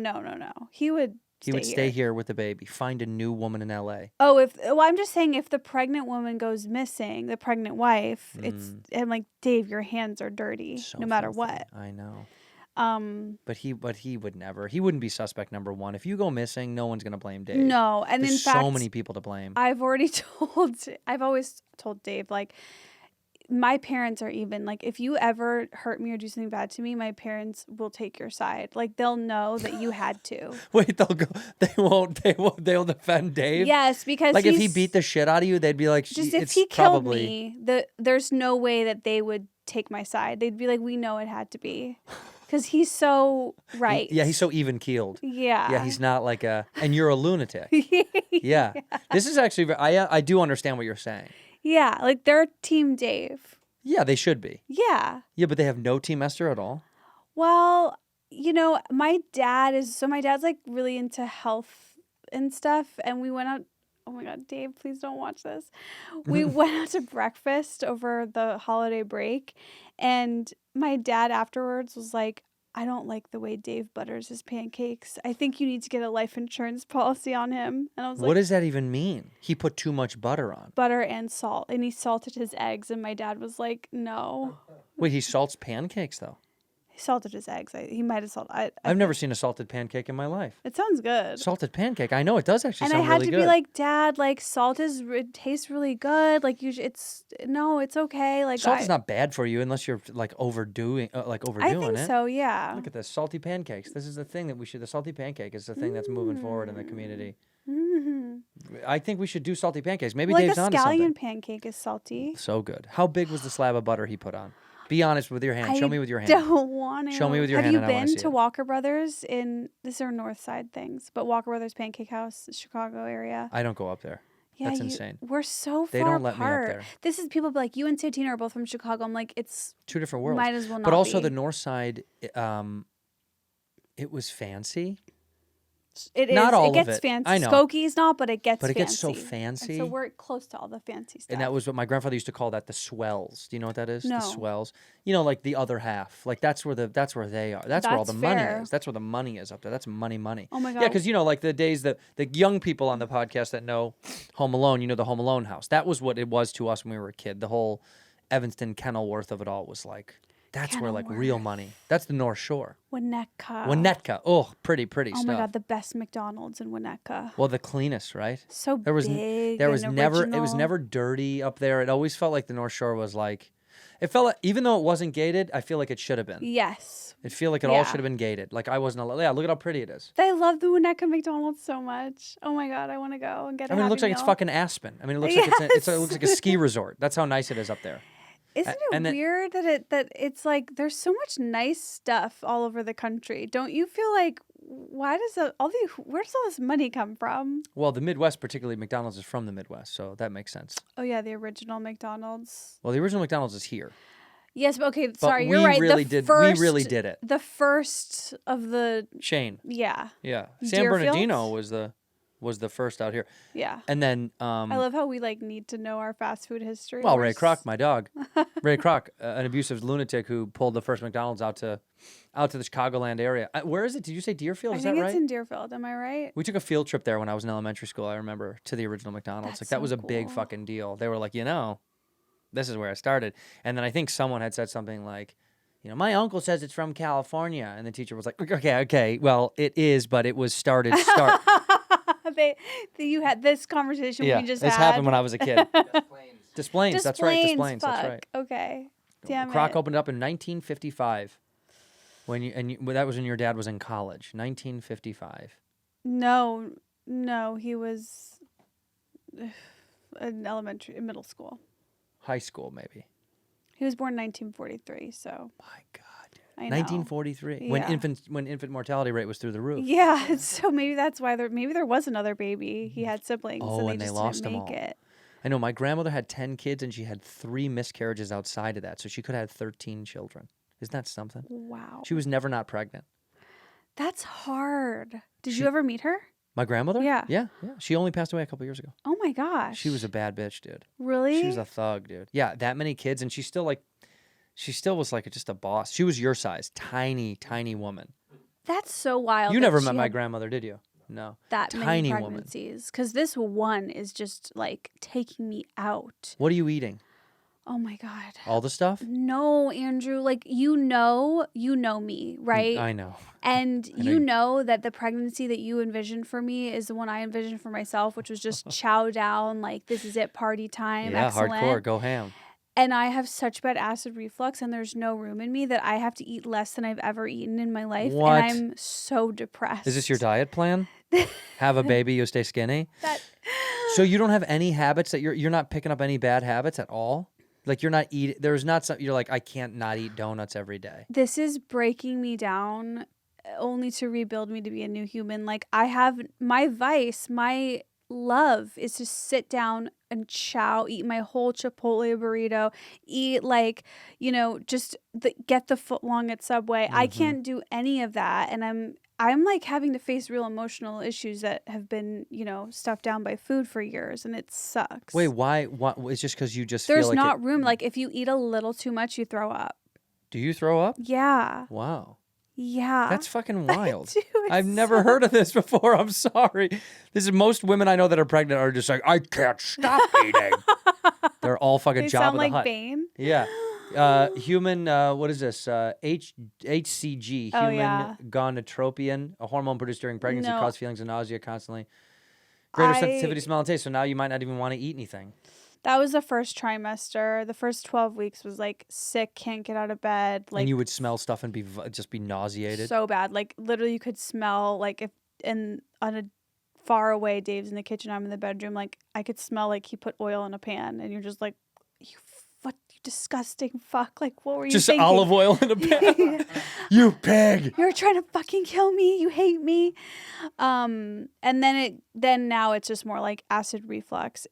He would.
He would stay here with the baby, find a new woman in LA.
Oh, I'm just saying if the pregnant woman goes missing, the pregnant wife, I'm like, Dave, your hands are dirty,
So
no matter
filthy.
what.
I know. But he would never. He wouldn't be suspect number one. If you go missing, no one's gonna blame Dave.
No, and
There's
in fact,
so many people to blame.
I've always told Dave, like, my parents are even like, if you ever hurt me or do something bad to me, my parents will take your side. Like, they'll know that you had to.
Wait, they'll go. They won't. They'll defend Dave.
Yes, because
like if he beat the shit out of you, they'd be like,
just if
it's
he killed
probably...
me, there's no way that they would take my side. They'd be like, we know it had to be, because he's so right.
Yeah, he's so even keeled.
Yeah.
Yeah, he's not like a. And you're a lunatic. Yeah. This is actually. I do understand what you're saying.
Yeah, like they're Team Dave.
Yeah, they should be.
Yeah.
Yeah, but they have no Team Esther at all.
Well, my dad's like really into health and stuff, and we went out. Oh my God, Dave, please don't watch this. We went out to breakfast over the holiday break, and my dad afterwards was like, I don't like the way Dave butters his pancakes. I think you need to get a life insurance policy on him. And I was like,
what does that even mean? He put too much butter on.
Butter and salt. And he salted his eggs. And my dad was like, no.
Wait, he salts pancakes, though?
He salted his eggs. He might have salted.
I've never seen a salted pancake in my life.
It sounds good.
Salted pancake. I know, it does actually
and
sound
I had
really
to
good.
be like, Dad, like salt it tastes really good. Like it's okay. Like
salt is not bad for you unless you're like overdoing
I think
it.
so, yeah.
Look at this, salty pancakes. This is the thing that the salty pancake is the thing that's moving forward in the community.
Mm-hmm.
I think we should do salty pancakes. Maybe
Well,
Dave's
like a
onto something.
scallion pancake is salty.
So good. How big was the slab of butter he put on? Be honest with your hand. Show me with your hand.
I don't want to.
Show me with your
Have
hand.
you
and I wanna
been
see
to
it.
Walker Brothers these are North Side things, but Walker Brothers Pancake House, Chicago area.
I don't go up there.
Yeah,
That's insane.
We're so far
They don't let me up
apart.
there.
This is people be like, you and Santino are both from Chicago. I'm like, it's
Two different worlds.
might as well not
But also
be.
the north side, it was fancy.
It
Not
is.
all
It
of
gets
it.
fancy.
I know.
Skokie not, but it gets
But it
fancy.
gets so
And
fancy.
so we're close to all the fancy stuff.
And that was what my grandfather used to call that the swells. Do you know what that is?
No.
The swells. You know, like the other half. Like that's where they are. That's where all
That's
the money
fair.
is. That's where the money is up there. That's money.
Oh my God.
Yeah, because you know, like the days that the young people on the podcast that know Home Alone, you know, the Home Alone house. That was what it was to us when we were a kid. The whole Evanston Kenilworth of it all was like, that's where like real money. That's the North Shore.
Winnetka.
Oh, pretty
Oh
stuff.
my God, the best McDonald's in Winnetka.
Well, the cleanest, right?
So
There was
big.
there was
and
never it was
original.
never dirty up there. It always felt like the North Shore was like, it felt like, even though it wasn't gated, I feel like it should have been.
Yes.
It feel like it all should have been gated. Like I wasn't allowed. Yeah, look at how pretty it is.
I love the Winnetka McDonald's so much. Oh my God, I want to go and get.
I mean, it looks like it's fucking Aspen. I mean, it looks like it looks like a ski resort. That's how nice it is up there.
Isn't it
and then-
weird that it's like there's so much nice stuff all over the country? Don't you feel like where does all this money come from?
Well, the Midwest, particularly McDonald's, is from the Midwest, so that makes sense.
Oh yeah, the original McDonald's.
Well, the original McDonald's is here.
Yes, but okay,
But
sorry,
we
you're right.
really
the
did.
First,
We really did it.
The first of the
Shane.
yeah.
Yeah. San
Deerfield?
Bernardino was the first out here.
Yeah.
And then
I love how we like need to know our fast food history.
well,
We're
Ray
s-
Kroc, my dog. Ray Kroc, an abusive lunatic who pulled the first McDonald's out to the Chicagoland area. Where is it? Did you say Deerfield?
I
Is
think
that
it's
right?
in Deerfield. Am I right?
We took a field trip there when I was in elementary school, I remember, to the original McDonald's.
That's
Like that
so
was a big
cool.
fucking deal. They were like, this is where I started. And then I think someone had said something like, my uncle says it's from California. And the teacher was like, okay, well, it is, but it was start.
You had this conversation
Yeah,
we just
this
had.
happened when I was a kid. Des Plaines, that's right, Des Plaines,
fuck.
that's right.
Okay. Damn
Kroc
it.
opened up in 1955. That was when your dad was in college. 1955.
No, he was in middle school.
High school, maybe.
He was born in 1943, so.
My God.
I know.
1943, when infant mortality rate was through the roof.
Yeah, so maybe that's why maybe there was another baby. He had siblings,
Oh,
and they just
lost
didn't
them
make
all.
it.
I know my grandmother had 10 kids and she had 3 miscarriages outside of that, so she could have had 13 children. Isn't that something?
Wow.
She was never not pregnant.
That's hard. Did you ever meet her?
My grandmother?
Yeah.
Yeah. She only passed away a couple years ago.
Oh my gosh.
She was a bad bitch, dude.
Really?
She was a thug, dude. Yeah, that many kids, and she still was like just a boss. She was your size, tiny woman.
That's so wild.
You
that
never
she
met my
had
grandmother, did you? No.
That
tiny
many
woman.
pregnancies. Because this one is just like taking me out.
What are you eating?
Oh my God.
All the stuff?
No, Andrew. Like you know me, right?
I know.
And
know
you
you-
know that the pregnancy that you envisioned for me is the one I envisioned for myself, which was just chow down, like this is it, party time,
Yeah,
excellent.
hardcore, go ham.
And I have such bad acid reflux, and there's no room in me that I have to eat less than I've ever eaten in my life,
What?
and I'm so depressed.
Is this your diet plan? Have a baby, you'll stay skinny?
That-
So you don't have any habits that you're not picking up any bad habits at all? Like you're not eating, there's not something, you're like, I can't not eat donuts every day.
This is breaking me down only to rebuild me to be a new human. Like I have my vice, my love is to sit down and eat my whole Chipotle burrito, eat just get the foot long at Subway. I can't do any of that. And I'm like having to face real emotional issues that have been, stuffed down by food for years, and it sucks.
Wait, why? It's just because you just
There's
feel like
not room. Like if you eat a little too much, you throw up.
Do you throw up?
Yeah.
Wow.
Yeah.
That's fucking wild.
do, it's
I've never heard of this before. I'm sorry. This is most women I know that are pregnant are just like, I can't stop eating. They're all fucking
They
Jabba
sound
the
like
Hutt.
Bane.
Yeah. Human, what is this? HCG,
Oh,
human
yeah.
gonatropion, a hormone produced during pregnancy,
No.
causes feelings of nausea constantly. Greater
I-
sensitivity to smell and taste, so now you might not even want to eat anything.
That was the first trimester. The first 12 weeks was like sick, can't get out of bed. Like
And you would smell stuff and just be nauseated.
so bad. Like literally you could smell like on a far away, Dave's in the kitchen, I'm in the bedroom, like I could smell like he put oil in a pan, and you're just like, what you disgusting fuck. Like, what were you
Just
thinking?
olive oil in a pan. You pig.
You're trying to fucking kill me. You hate me. And then now it's just more like acid reflux.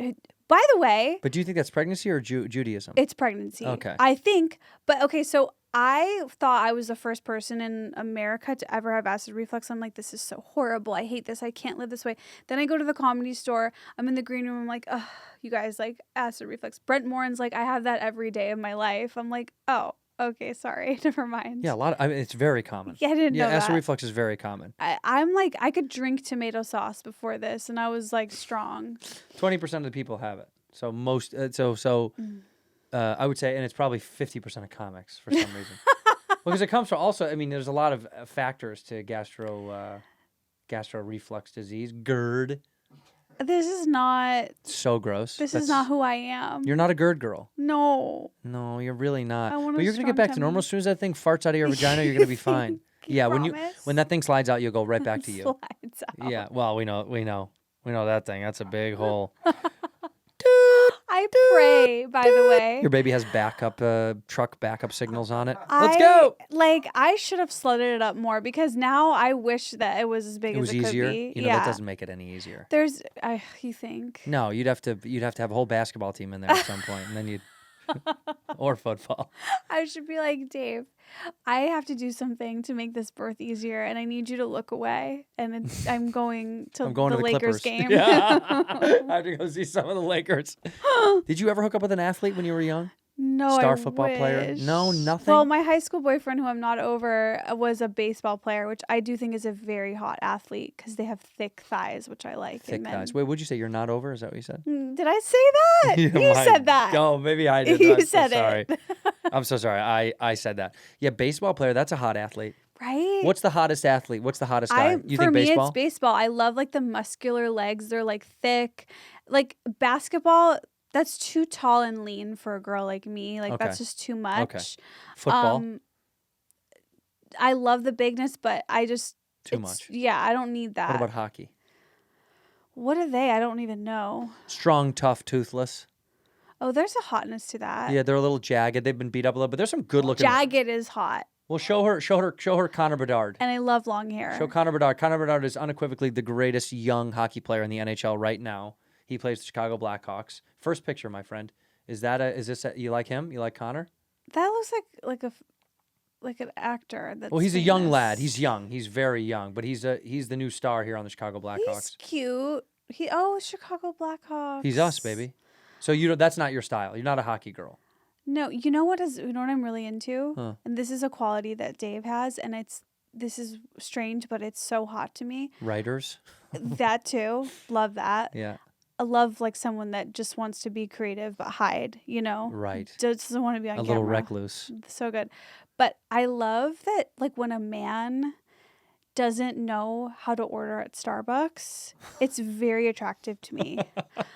By the way,
But do you think that's pregnancy or Judaism?
it's pregnancy.
Okay.
I think, but okay, so I thought I was the first person in America to ever have acid reflux. I'm like, this is so horrible. I hate this. I can't live this way. Then I go to the Comedy Store. I'm in the green room. I'm like, ugh, you guys, like, acid reflux. Brent Morin's like, I have that every day of my life. I'm like, oh, okay, sorry. Never mind.
Yeah, it's very common.
Yeah, I didn't know
acid
that.
reflux is very common.
I'm like, I could drink tomato sauce before this, and I was like strong.
20% of the people have it. So most, I would say, and it's probably 50% of comics for some reason. Because it comes from also, I mean, there's a lot of factors to gastro reflux disease. GERD.
This is not.
So gross.
This is not who I am.
You're not a GERD girl.
No.
No, you're really not.
I want
But
a
you're gonna
strong
get back to
tummy.
normal as soon as that thing farts out of your vagina. You're gonna be fine. Yeah,
promise?
when that thing slides out, you'll go right back to you.
Slides out.
Yeah. Well, we know that thing. That's a big hole.
I pray, by the way.
Your baby has truck backup signals on it. Let's go.
Like, I should have slutted it up more because now I wish that it was as big
It
as
was
it
easier.
could be.
You know, that doesn't make it any easier.
You think?
No, you'd have to have a whole basketball team in there at some point, and then you'd or football.
I should be like, Dave, I have to do something to make this birth easier, and I need you to look away. And I'm going to the Lakers
Clippers
game.
Yeah. I have to go see some of the Lakers. Did you ever hook up with an athlete when you were young?
No,
Star
I
football player?
wish.
No, nothing?
Well, my high school boyfriend, who I'm not over, was a baseball player, which I do think is a very hot athlete because they have thick thighs, which I like.
Thick thighs. Wait, what'd you say? You're not over? Is that what you said?
Did I say that?
You
You said that.
Oh, maybe I did.
You
I'm
said
so sorry.
it.
I'm so sorry. I said that. Yeah, baseball player. That's a hot athlete.
Right?
What's the hottest athlete? What's the hottest guy? You
for
think
me,
baseball?
it's baseball. I love like the muscular legs. They're like thick. Like basketball, that's too tall and lean for a girl like me. Like that's just too much.
Okay. Football?
I love the bigness, but I just
Too much.
Yeah, I don't need that.
What about hockey?
What are they? I don't even know.
Strong, tough, toothless.
Oh, there's a hotness to that.
Yeah, they're a little jagged. They've been beat up a little, but there's some good looking.
Jagged is hot.
Well, show her Connor Bedard.
And I love long hair.
Show Connor Bedard. Connor Bedard is unequivocally the greatest young hockey player in the NHL right now. He plays the Chicago Blackhawks. First picture, my friend. Is this you like him? You like Connor?
That looks like an actor. That's
Well, he's a young
famous.
lad. He's young. He's very young, but he's the new star here on the Chicago Blackhawks.
He's cute. Chicago Blackhawks.
He's us, baby. So that's not your style. You're not a hockey girl.
No, you know what I'm really into?
Huh.
And this is a quality that Dave has, and this is strange, but it's so hot to me.
Writers.
That too. Love that.
Yeah.
I love like someone that just wants to be creative but hide,
Right.
Just doesn't want to be on
A
camera.
little recluse.
So good. But I love that like when a man doesn't know how to order at Starbucks, it's very attractive to me.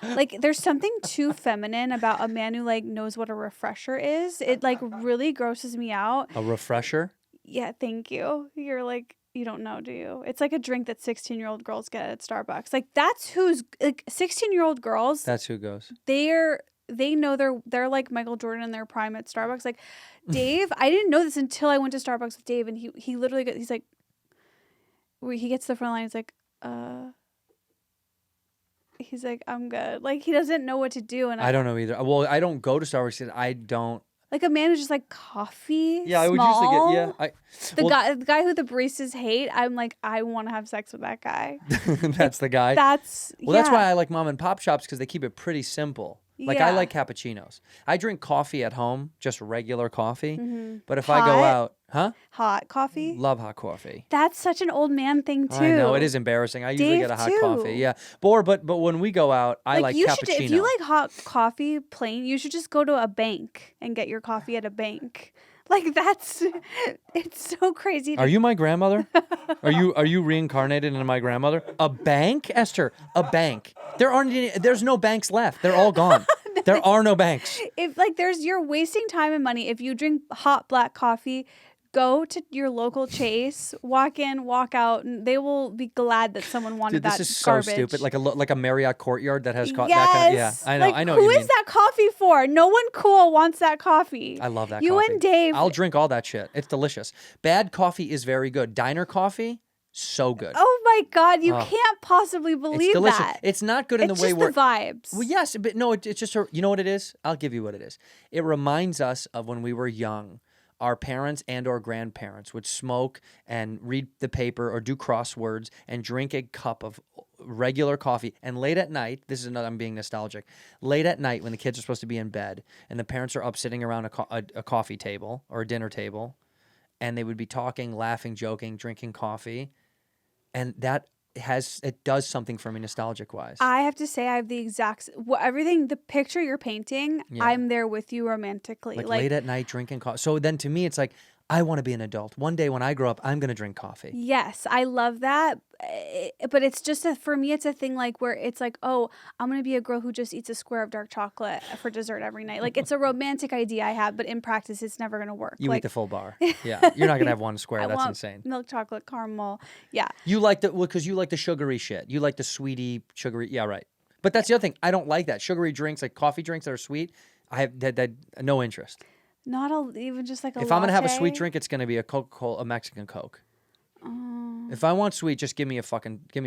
Like there's something too feminine about a man who like knows what a refresher is. It like really grosses me out.
A refresher?
Yeah, thank you. You're like, you don't know, do you? It's like a drink that 16-year-old girls get at Starbucks. Like that's who's like 16-year-old girls.
That's who goes.
They know they're like Michael Jordan in their prime at Starbucks. Like Dave, I didn't know this until I went to Starbucks with Dave, and he literally he's like, he gets to the front line. He's like, I'm good. Like he doesn't know what to do, and
I don't know either. Well, I don't go to Starbucks because I don't.
Like a man who's just like coffee.
Yeah, I would
small.
usually get.
The guy who the baristas hate. I'm like, I want to have sex with that guy.
That's the guy.
That's
why I like mom and pop shops because they keep it pretty simple. Like I like cappuccinos. I drink coffee at home, just regular coffee.
Mm-hmm.
But if I go out,
hot coffee.
Love hot coffee.
That's such an old man thing too.
I know it is embarrassing. I usually get a hot coffee. Yeah, but when we go out, I like cappuccino.
If you like hot coffee plain, you should just go to a bank and get your coffee at a bank. Like it's so crazy.
Are you my grandmother? Are you reincarnated into my grandmother? A bank, Esther? A bank? There's no banks left. They're all gone. There are no banks.
If you're wasting time and money. If you drink hot black coffee, go to your local Chase, walk in, walk out, and they will be glad that someone wanted
Dude,
that
this is
garbage.
so stupid. Like a Marriott Courtyard that has
Yes.
that kind of, yeah. I know.
Like,
I know.
Who
what you
is
mean.
that coffee for? No one cool wants that coffee.
I love that
you
coffee.
and Dave.
I'll drink all that shit. It's delicious. Bad coffee is very good. Diner coffee, so good.
Oh my God, you can't possibly believe
It's delicious.
that.
It's not good in
It's
the way
just
where
the vibes.
Well, yes, but no, it's just you know what it is? I'll give you what it is. It reminds us of when we were young. Our parents and or grandparents would smoke and read the paper or do crosswords and drink a cup of regular coffee. And late at night, this is another, I'm being nostalgic. Late at night when the kids are supposed to be in bed and the parents are up sitting around a coffee table or a dinner table, and they would be talking, laughing, joking, drinking coffee. And it does something for me nostalgic wise.
I have to say, I have the exact everything. The picture you're painting,
Yeah.
I'm there with you romantically.
Like late at night drinking coffee. So then to me, it's like, I want to be an adult. One day when I grow up, I'm going to drink coffee.
Yes, I love that. But it's just for me, it's a thing like where it's like, oh, I'm going to be a girl who just eats a square of dark chocolate for dessert every night. Like, it's a romantic idea I have, but in practice, it's never going to work.
You
like,
eat the full bar. Yeah. You're not going to have one square.
I
That's
want
insane.
milk chocolate caramel. Yeah.
You like because you like the sugary shit. You like the sweetie, sugary. Yeah, right. But that's the other thing. I don't like that. Sugary drinks, like coffee drinks that are sweet, I have that no interest.
Not even just like a
If I'm going to have a sweet
latte.
drink, it's going to be a Coca-Cola, a Mexican Coke. If I want sweet, just give me a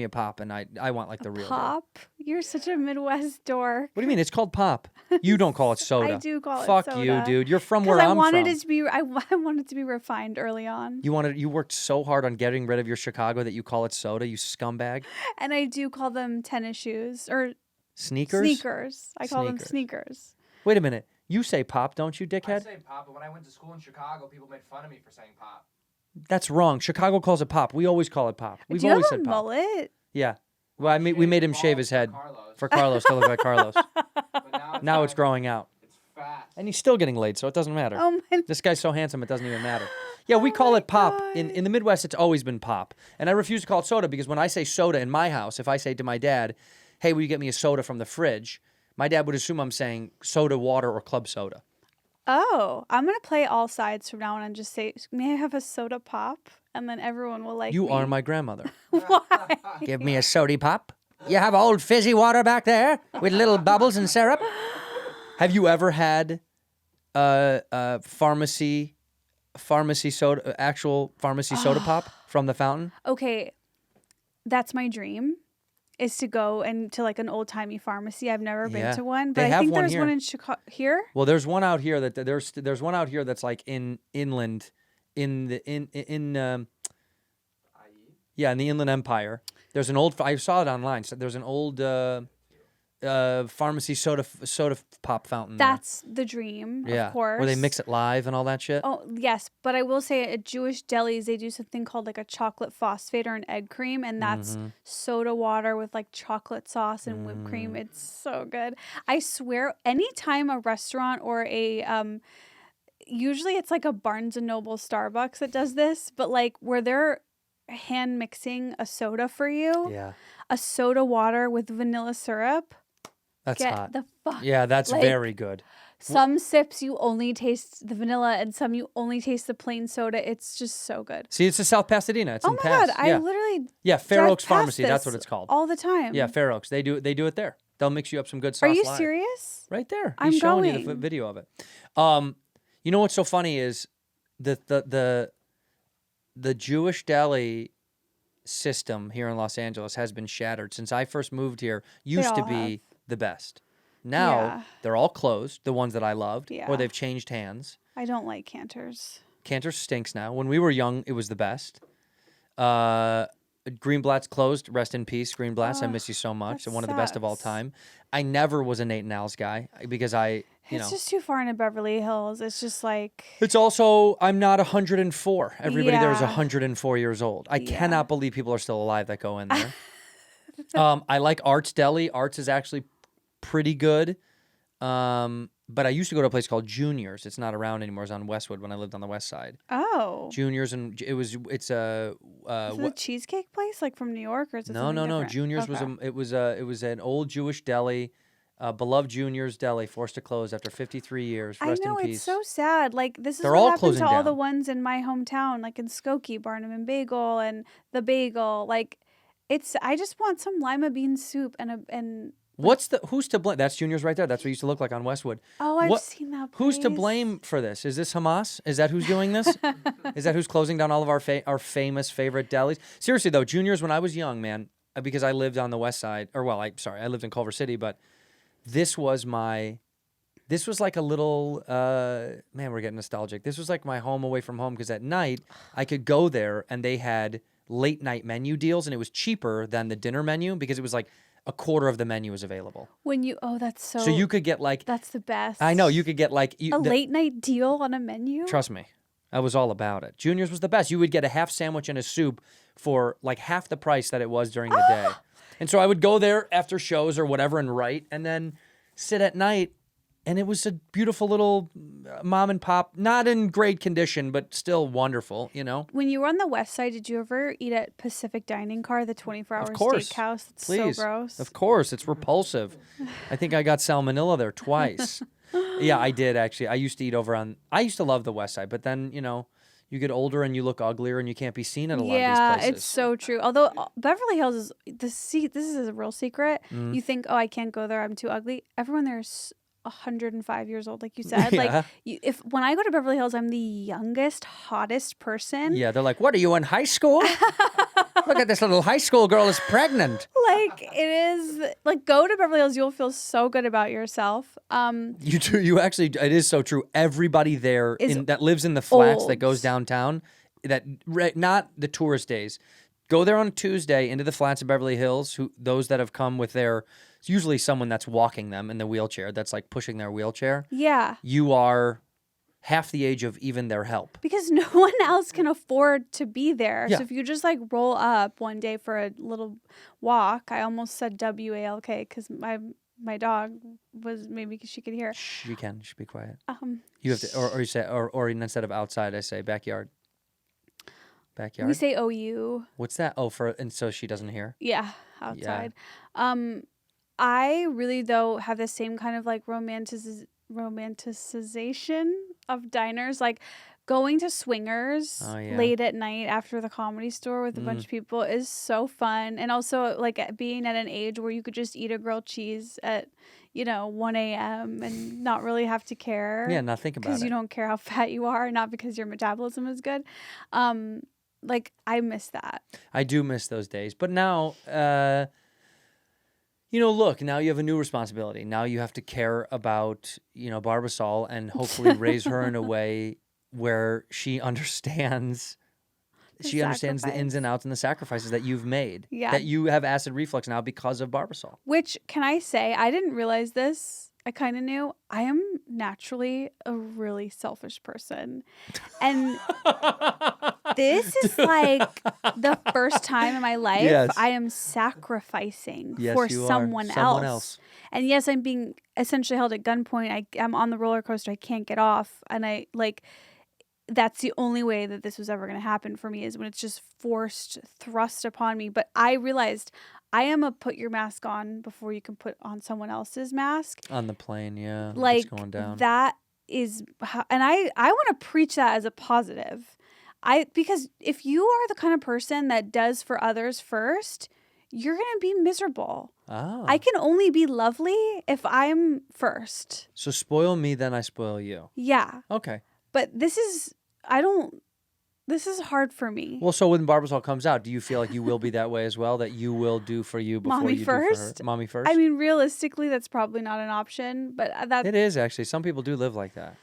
pop, and I want like the real deal.
Pop? You're such a Midwest dork.
What do you mean? It's called pop. You don't call it soda.
I do call it
Fuck
soda.
you, dude. You're from where
I
I'm
wanted
from.
it to be. I wanted it to be refined early on.
You worked so hard on getting rid of your Chicago that you call it soda, you scumbag.
And I do call them tennis shoes or
Sneakers?
sneakers. I call them
Sneakers.
sneakers.
Wait a minute. You say pop, don't you, dickhead?
I say pop, but when I went to school in Chicago, people made fun of me for saying pop.
That's wrong. Chicago calls it pop. We always call it pop. We've
do you
always
have a
said pop.
mullet?
Yeah. Well, we made him shave his head for Carlos to look like Carlos. Now it's growing out.
It's fast.
And he's still getting laid, so it doesn't matter.
Oh my!
This guy's so handsome, it doesn't even matter. Yeah, we call it pop. In the Midwest, it's always been pop. And I refuse to call it soda because when I say soda in my house, if I say to my dad, hey, will you get me a soda from the fridge? My dad would assume I'm saying soda, water, or club soda.
Oh, I'm gonna play all sides from now on and just say, "May I have a soda pop?" And then everyone will like.
You
me.
are my grandmother.
Why?
Give me a soda pop. You have old fizzy water back there with little bubbles and syrup. Have you ever had pharmacy soda, actual pharmacy soda pop from the fountain?
Okay, that's my dream. Is to go to like an old timey pharmacy. I've never been
Yeah.
to one,
They
but I
have
think
one
there's
here.
one in Chicago. Here?
Well, there's one out here there's one out here that's like inland in the Inland Empire. There's an old I saw it online. So there's an old pharmacy soda pop fountain.
That's the dream,
there. Yeah,
of course.
where they mix it live and all that shit.
Oh, yes. But I will say at Jewish delis, they do something called like a chocolate phosphate or an egg cream. And that's soda water with like chocolate sauce and whipped cream. It's so good. I swear, anytime a restaurant or usually it's like a Barnes & Noble Starbucks that does this, but like where they're hand mixing a soda for you,
Yeah,
a soda water with vanilla syrup.
that's
Get
hot.
the fuck.
Yeah, that's
like,
very good.
Some sips you only taste the vanilla and some you only taste the plain soda. It's just so good.
See, it's in South Pasadena. It's
Oh
in
my
Pass.
God,
Yeah.
I literally
Fair
drive
Oaks
past
Pharmacy. That's
this
what it's called.
all the time.
Yeah, Fair Oaks. They do it there. They'll mix you up some good sauce.
Are you
live.
serious?
Right there.
I'm
He's showing you the
going.
video of it. You know what's so funny is the Jewish deli system here in Los Angeles has been shattered since I first moved here. Used to
all
be the best. Now
Yeah.
they're all closed. The ones that I loved,
Yeah.
or they've changed hands.
I don't like Cantors.
Cantor stinks now. When we were young, it was the best. Greenblatt's closed. Rest in peace, Greenblatt's. I miss you so much.
that
One of the best of all
sucks.
time. I never was a Nate and Al's guy because
It's just too far into Beverly Hills. It's just like
It's also, I'm not 104. Everybody there is
Yeah.
104 years old. I
Yeah.
cannot believe people are still alive that go in there. I like Arts Deli. Arts is actually pretty good. But I used to go to a place called Junior's. It's not around anymore. It's on Westwood when I lived on the west side.
oh,
Junior's, and it's a
is it a cheesecake place like from New York or is it
no.
something different?
Junior's
Okay.
it was an old Jewish deli. beloved Junior's Deli forced to close after 53 years. Rest
I know,
in peace.
it's so sad. Like, this is
They're
what
all
happened
closing
to all the
down.
ones in my hometown, like in Skokie, Barnum and Bagel and the Bagel. Like, I just want some lima bean soup and
Who's to blame? That's Junior's right there. That's what it used to look like on Westwood.
oh, I've seen that
Who's to
place.
blame for this? Is this Hamas? Is that who's doing this? Is that who's closing down all of our famous favorite delis? Seriously though, Junior's when I was young, man, because I lived on the west side, I lived in Culver City, but this was like a little, man, we're getting nostalgic. This was like my home away from home because at night I could go there and they had late night menu deals and it was cheaper than the dinner menu because it was like a quarter of the menu was available.
That's so.
So you could get like.
That's the best.
I know, you could get like.
Late night deal on a menu?
Trust me. I was all about it. Junior's was the best. You would get a half sandwich and a soup for like half the price that it was during the day. And so I would go there after shows or whatever and write and then sit at night. And it was a beautiful little mom and pop, not in great condition, but still wonderful, you know?
When you were on the west side, did you ever eat at Pacific Dining Car, the 24-hour
Of course.
steakhouse? It's
Please.
so gross.
Of course. It's repulsive. I think I got salmonella there twice. Yeah, I did actually. I used to eat I used to love the west side, but then, you know, you get older and you look uglier and you can't be seen at a lot of these places.
Yeah, it's so true. Although Beverly Hills is, this is a real secret.
Mm.
You think, oh, I can't go there, I'm too ugly. Everyone there is 105 years old, like you said.
Yeah.
Like, when I go to Beverly Hills, I'm the youngest, hottest person.
Yeah, they're like, what, are you in high school? Look at this little high school girl is pregnant.
Like, it is, like, go to Beverly Hills, you'll feel so good about yourself.
You do. You actually, it is so true. Everybody there that lives in the flats that goes downtown, not the tourist days, go there on a Tuesday into the flats of Beverly Hills, those that have come with it's usually someone that's walking them in the wheelchair, that's like pushing their wheelchair.
Yeah.
You are half the age of even their help.
Because no one else can afford to be there.
Yeah.
So if you just like roll up one day for a little walk, I almost said WALK because my dog was, maybe she could hear.
Shh, you should be quiet.
You
have to, or you say, or instead of outside, I say backyard. Backyard.
We say OU.
What's that? Oh, and so she doesn't hear?
Yeah, outside. Yeah. I really, though, have the same kind of like romanticization of diners. Like going to Swingers late at night after the Comedy Store with a bunch of people is so fun. And also like being at an age where you could just eat a grilled cheese at, 1 a.m. and not really have to care.
Yeah, not think about it.
Because you don't care how fat you are, not because your metabolism is good. Like, I miss that.
I do miss those days. But now, look, now you have a new responsibility. Now you have to care about, Barbasol and hopefully raise her in a way where she understands the ins and outs and the sacrifices that you've made.
Yeah.
That you have acid reflux now because of Barbasol.
Which, can I say, I didn't realize this. I kind of knew. I am naturally a really selfish person. And this is like the first time in my life I am sacrificing for someone else. And yes, I'm being essentially held at gunpoint. I'm on the roller coaster. I can't get off. And that's the only way that this was ever going to happen for me, is when it's just thrust upon me. But I realized I am a put your mask on before you can put on someone else's mask.
On the plane, yeah.
Like,
it's going down.
That is how, and I want to preach that as a positive. Because if you are the kind of person that does for others first, you're going to be miserable.
Oh.
I can only be lovely if I'm first.
So spoil me, then I spoil you.
Yeah.
Okay.
But this is hard for me.
Well, so when Barbasol comes out, do you feel like you will be that way as well? That you will do for you before
Mommy
you
first?
do for her? Mommy first?
I mean, realistically, that's probably not an option, but
it is, actually. Some people do live like that.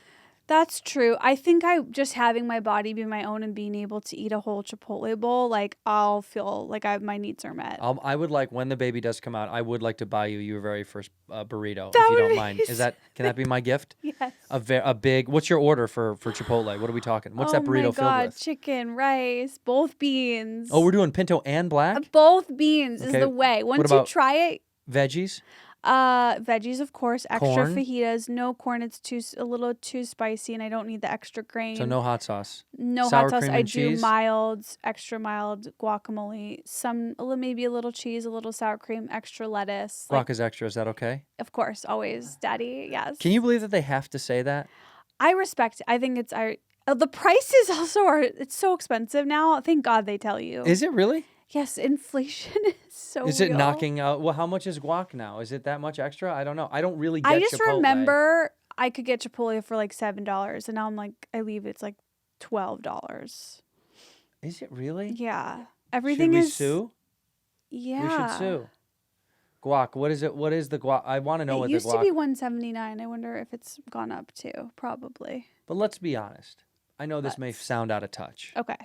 That's true. I think just having my body be my own and being able to eat a whole Chipotle bowl, like, I'll feel like my needs are met.
I would like, when the baby does come out, I would like to buy you your very first burrito, if you don't mind. Can that be my gift?
Yes.
A big, what's your order for Chipotle? What are we talking? What's that burrito filled with?
Chicken, rice, both beans.
Oh, we're doing pinto and black?
Both beans is the way. Once you try it.
Veggies?
Veggies, of course. Extra
Corn?
fajitas. No corn. It's a little too spicy, and I don't need the extra grain.
So no hot sauce.
No
Sour
hot sauce.
cream
I
and
do
cheese?
mild, extra mild guacamole. Maybe a little cheese, a little sour cream, extra lettuce.
Guac is extra. Is that okay?
Of course, always, Daddy. Yes.
Can you believe that they have to say that?
I respect it. I think it's the prices also are. It's so expensive now. Thank God they tell you.
Is it really?
Yes, inflation is so.
Is it
real.
knocking out? Well, how much is guac now? Is it that much extra? I don't know. I don't really get
I just
Chipotle.
remember I could get Chipotle for like $7, and now I'm like, I leave it's like $12.
Is it really?
Yeah, everything
Should we
is.
sue?
Yeah,
We should sue. Guac. What is it? What is the guac? I want to know
It
what
used
the
to
guac.
be $179. I wonder if it's gone up too. Probably.
But let's be honest. I know this may sound out of touch.
Okay.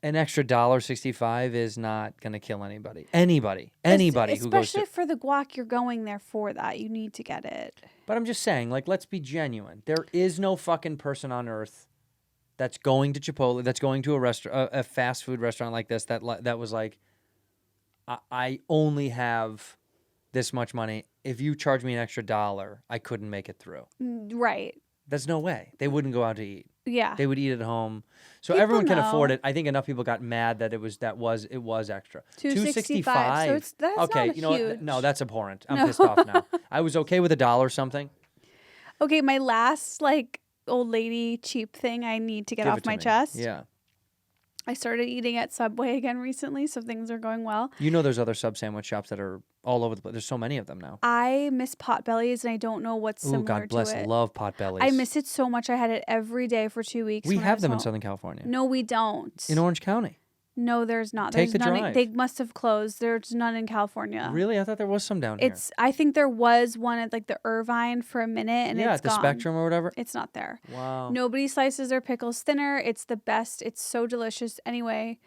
An extra $1.65 is not going to kill anybody. Anybody who goes
Especially
to.
for the guac, you're going there for that. You need to get it.
But I'm just saying, like, let's be genuine. There is no fucking person on earth that's going to Chipotle, that's going to a restaurant, a fast food restaurant like this, that was like, I only have this much money. If you charge me an extra $1, I couldn't make it through.
Right.
There's no way. They wouldn't go out to eat.
Yeah.
They would eat at home. So
People
everyone can afford
know.
it. I think enough people got mad that it was extra.
$2.65. So that's
okay,
not
you know
huge.
what? No, that's abhorrent. I'm pissed off now. I was okay with $1 or something.
Okay, my last like old lady cheap thing I need to get
Give
off
it to
my
me.
chest.
Yeah.
I started eating at Subway again recently, so things are going well.
You know there's other sub sandwich shops that are all over the place. There's so many of them now.
I miss Potbellies, and I don't know what's
Ooh,
similar
God bless.
to it.
Love Potbellies.
I miss it so much. I had it every day for 2 weeks.
We
when I
have
was
them in
home.
Southern California.
No, we don't.
In Orange County.
No, there's not.
Take
There's
the
none.
drive.
They must have closed. There's none in California.
Really? I thought there was some down here.
I think there was one at like the Irvine for a minute, and
yeah,
it's
at the
gone.
Spectrum or whatever.
It's not there.
Wow.
Nobody slices their pickles thinner. It's the best. It's so delicious. Anyway,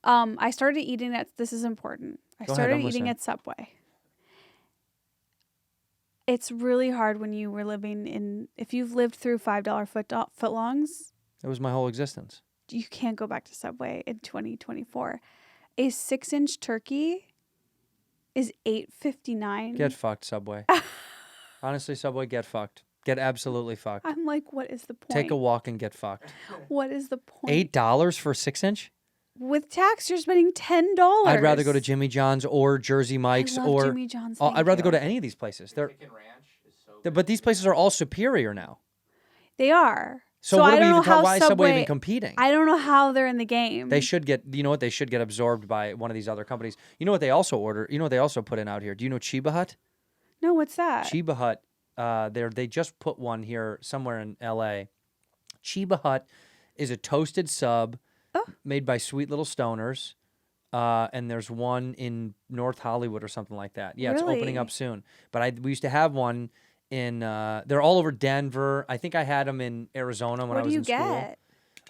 I started eating at. This is important. I
Go ahead,
started
I'm
eating
listening.
at Subway. It's really hard when you were living in. If you've lived through $5 footlongs,
It was my whole existence.
you can't go back to Subway in 2024. A 6-inch turkey is $8.59.
Get fucked, Subway. Honestly, Subway, get fucked. Get absolutely fucked.
I'm like, what is the point?
Take a walk and get fucked.
What is the point?
$8 for a 6-inch?
With tax, you're spending $10.
I'd rather go to Jimmy John's or Jersey Mike's
love
or
Jimmy John's,
I'd
thank
rather go
you.
to any of these places. But these places are all superior now.
They are.
So
I
what are we
don't know
even
how
why is Subway even competing?
I don't know how they're in the game.
They should get, you know what, they should get absorbed by one of these other companies. You know what they also order? You know what they also put in out here? Do you know Chiba Hut?
No, what's that?
Chiba Hut, they just put one here somewhere in LA. Chiba Hut is a toasted sub made by Sweet Little Stoners. And there's one in North Hollywood or something like that. Yeah, it's opening
Really?
up soon. But we used to have one in, they're all over Denver. I think I had them in Arizona when I
What
was
do you
in school.
get?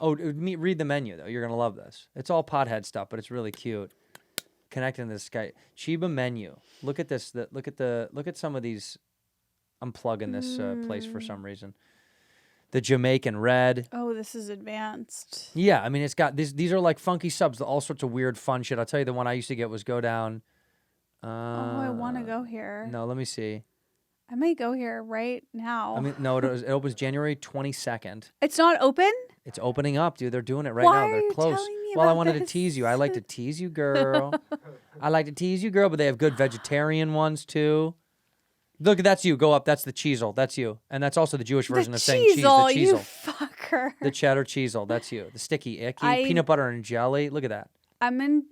Oh, read the menu though. You're gonna love this. It's all pothead stuff, but it's really cute. Connecting this guy, Chiba menu. Look at this. Look at some of these. I'm plugging this place for some reason. The Jamaican red.
Oh, this is advanced.
Yeah, I mean it's got these are like funky subs, all sorts of weird fun shit. I'll tell you the one I used to get was Go Down.
Oh, I want to go here.
No, let me see.
I may go here right now.
I mean, no, it opens January 22nd.
It's not open?
It's opening up, dude. They're doing it right
Why
now.
are
They're
you
close.
telling me
Well, I
about
wanted to
this?
tease you. I like to tease you, girl. I like to tease you, girl, but they have good vegetarian ones too. Look, that's you. Go up. That's the cheesel. That's you. And that's also the Jewish version of saying cheese. The
Cheesel, you
cheesel.
fucker.
The cheddar cheesel. That's you. The sticky icky.
I-
Peanut butter and jelly. Look at that.
I'm in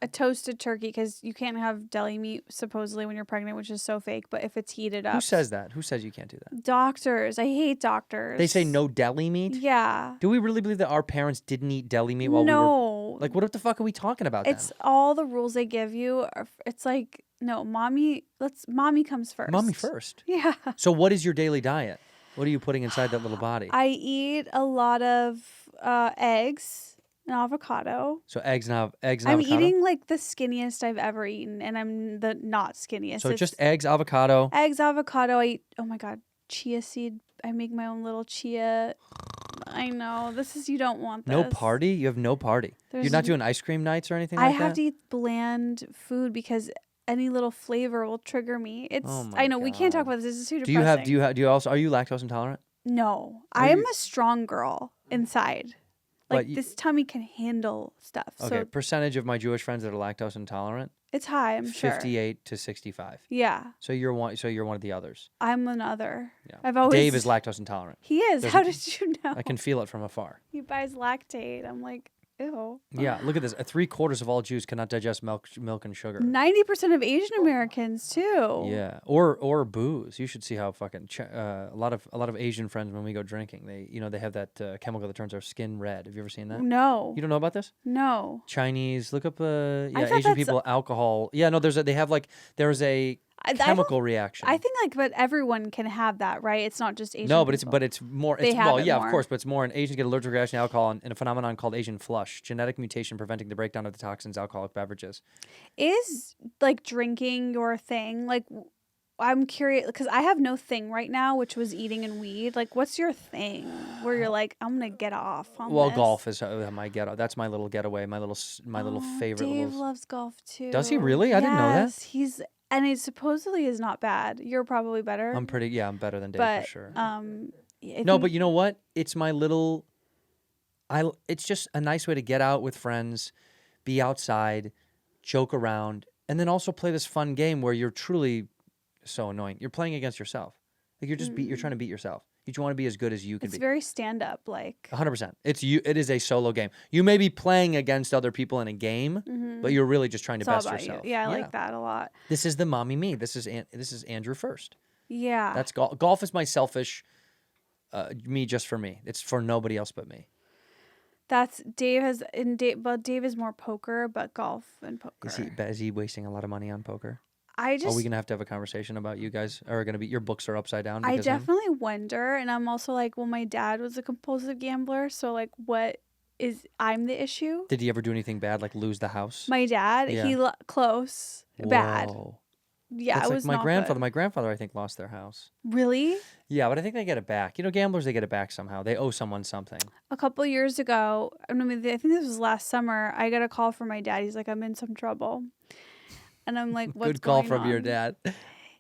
a toasted turkey because you can't have deli meat supposedly when you're pregnant, which is so fake. But if it's heated up,
Who says that? Who says you can't do that?
doctors? I hate doctors.
They say no deli meat?
Yeah.
Do we really believe that our parents didn't eat deli meat while we were...
No.
Like, what the fuck are we talking about
It's
then?
all the rules they give you. It's like, no, mommy comes first.
Mommy first.
Yeah.
So what is your daily diet? What are you putting inside that little body?
I eat a lot of eggs and avocado.
So eggs and
I'm
avocado?
eating like the skinniest I've ever eaten, and I'm the not skinniest.
So
It's
just eggs, avocado.
eggs, avocado. I eat, oh my God, chia seed. I make my own little chia. I know. You don't want this.
No party? You have no party. You're
There's
not
n-
doing ice cream nights or anything
I
like that?
have to eat bland food because any little flavor will trigger me. It's
Oh my
I know we can't talk
God.
about this. This is too
Do
depressing.
you also are you lactose intolerant?
No, I am a strong girl inside. Like
But
this tummy can handle stuff.
Okay,
So
percentage of my Jewish friends that are lactose intolerant,
it's high, I'm sure.
58 to 65.
Yeah,
So you're one of the others.
I'm another.
Yeah.
I've always
Dave is lactose intolerant.
He is.
There's
How
a-
did you know?
I can feel it from afar.
He buys lactate. I'm like, ew.
Yeah, look at this. 3/4 of all Jews cannot digest milk and sugar.
90% of Asian Americans too.
Yeah, or booze. You should see how fucking a lot of Asian friends when we go drinking, they have that chemical that turns our skin red. Have you ever seen that?
No.
You don't know about this?
No.
Chinese. Look up
thought
Asian
that's-
people alcohol. Yeah, no. There's a chemical reaction.
I think but everyone can have that, right? It's not just Asian.
No, but
people.
it's more.
They
It's,
have
well,
it
yeah,
more.
of course, but it's more. And Asians get allergic reaction to alcohol and a phenomenon called Asian flush, genetic mutation preventing the breakdown of the toxins alcoholic beverages.
Is like drinking your thing? Like, I'm curious because I have no thing right now, which was eating and weed. Like, what's your thing where you're like, I'm gonna get off on
Well,
this?
golf is my get. That's my little getaway. My little favorite.
Dave
little.
loves golf too.
Does he really? I didn't know that.
Yes, and it supposedly is not bad. You're probably better.
I'm better than Dave
but
for sure.
no,
but you know what? It's my little. It's just a nice way to get out with friends, be outside, joke around, and then also play this fun game where you're truly so annoying. You're playing against yourself. Like you're trying to beat yourself. You want to be as good as you can
it's
be.
very stand up, like
100%. It is a solo game. You may be playing against other people in a game, but you're really just trying to
it's all
best
about
yourself.
you. Yeah, I like that a lot.
This is the mommy me. This is Andrew first.
Yeah,
That's golf. Golf is my selfish me just for me. It's for nobody else but me.
that's Dave Dave is more poker, but golf and poker.
Is he wasting a lot of money on poker?
Are
we gonna have to have a conversation about you guys are gonna be your books are upside down?
I
Because of him?
definitely wonder, and I'm also like, well, my dad was a compulsive gambler, so like, I'm the issue.
Did he ever do anything bad, like lose the house?
My dad,
Yeah.
close, bad.
Whoa.
Yeah,
That's
it
like
was
my
not
grandfather.
good.
My grandfather, I think, lost their house.
Really?
Yeah, but I think they get it back. Gamblers, they get it back somehow. They owe someone something.
A couple years ago, I think this was last summer. I got a call from my dad. He's like, "I'm in some trouble," and I'm like, "What's
Good call
going
from your
on?"
dad.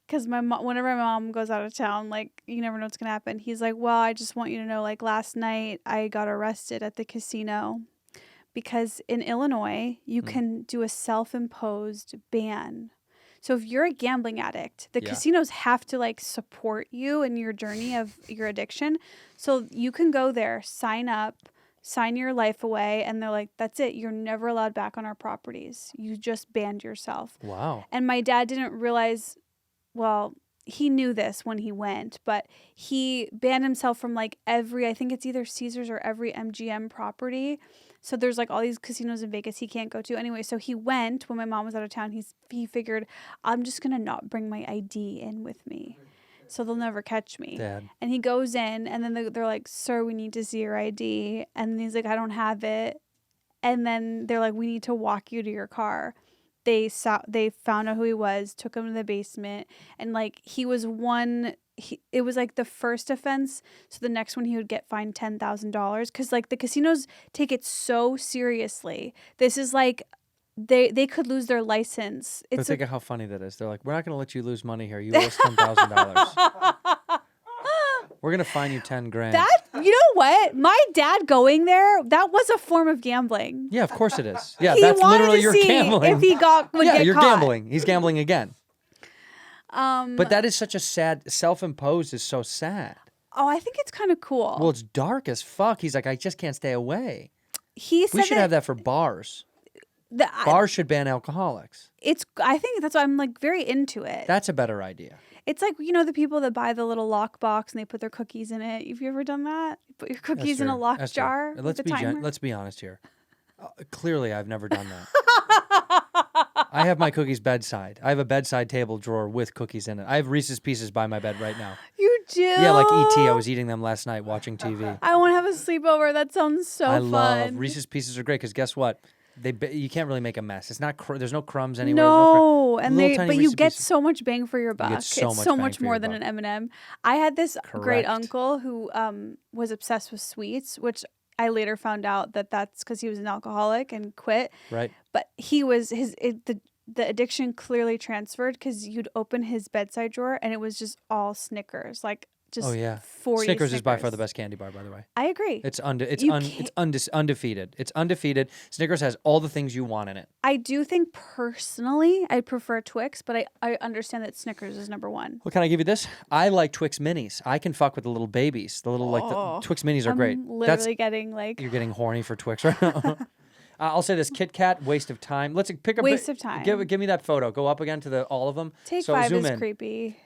Because whenever my mom goes out of town, like you never know what's gonna happen. He's like, "Well, I just want you to know, like last night I got arrested at the casino because in Illinois you can do a self-imposed ban. So if you're a gambling addict, the casinos have to like support you in your journey of your addiction. So you can go there, sign up, sign your life away, and they're like, that's it. You're never allowed back on our properties. You just banned yourself."
Wow.
And my dad didn't realize, well, he knew this when he went, but he banned himself from like I think it's either Caesars or every MGM property. So there's like all these casinos in Vegas he can't go to anyway. So he went when my mom was out of town. He figured, I'm just going to not bring my ID in with me, so they'll never catch me.
Dad.
And he goes in, and then they're like, "Sir, we need to see your ID." And he's like, "I don't have it." And then they're like, "We need to walk you to your car." They found out who he was, took him to the basement, and like he was it was like the first offense, so the next one he would get fined $10,000 because like the casinos take it so seriously. This is like they could lose their license.
But think of how funny that is. They're like, we're not going to let you lose money here. You owe us $10,000. We're going to fine you $10,000.
That, you know what? My dad going there, that was a form of gambling.
Yeah, of course it is. Yeah,
He
that's
wanted
literally
to
your
see
gambling.
if he would
yeah,
get
you're
caught.
gambling. He's gambling again. But that is such a sad, self-imposed is so sad.
Oh, I think it's kind of cool.
Well, it's dark as fuck. He's like, I just can't stay away.
He said
We should have that for bars. Bars should ban alcoholics.
I think that's why I'm like very into it.
That's a better idea.
It's like, the people that buy the little lock box and they put their cookies in it. Have you ever done that? You put your cookies in a locked
That's true.
jar with a timer?
Let's be honest here. Clearly, I've never done that. I have my cookies bedside. I have a bedside table drawer with cookies in it. I have Reese's Pieces by my bed right now.
You do?
Yeah, like E.T. I was eating them last night watching TV.
I want to have a sleepover. That sounds so fun.
I love Reese's Pieces are great because guess what? You can't really make a mess. It's not. There's no crumbs anywhere.
No, and
Little tiny
but you
Reese's
get
Pieces.
so much bang for your buck.
get so
It's
much
so
bang
much
for
more
your
than
buck.
an M&M. I had this great
Correct.
uncle who was obsessed with sweets, which I later found out that's because he was an alcoholic and quit.
Right.
But he was the addiction clearly transferred because you'd open his bedside drawer and it was just all Snickers, like just 40
Snickers is by far the best candy bar, by the way.
I agree.
It's undefeated. It's undefeated. Snickers has all the things you want in it.
I do think personally I prefer Twix, but I understand that Snickers is number one.
Well, can I give you this? I like Twix Minis. I can fuck with the little babies. The little the Twix Minis are great.
Literally getting like
you're getting horny for Twix right now. I'll say this: Kit Kat, waste of time. Let's pick a
waste of time.
Give me that photo. Go up again to all of them.
Take 5 is creepy.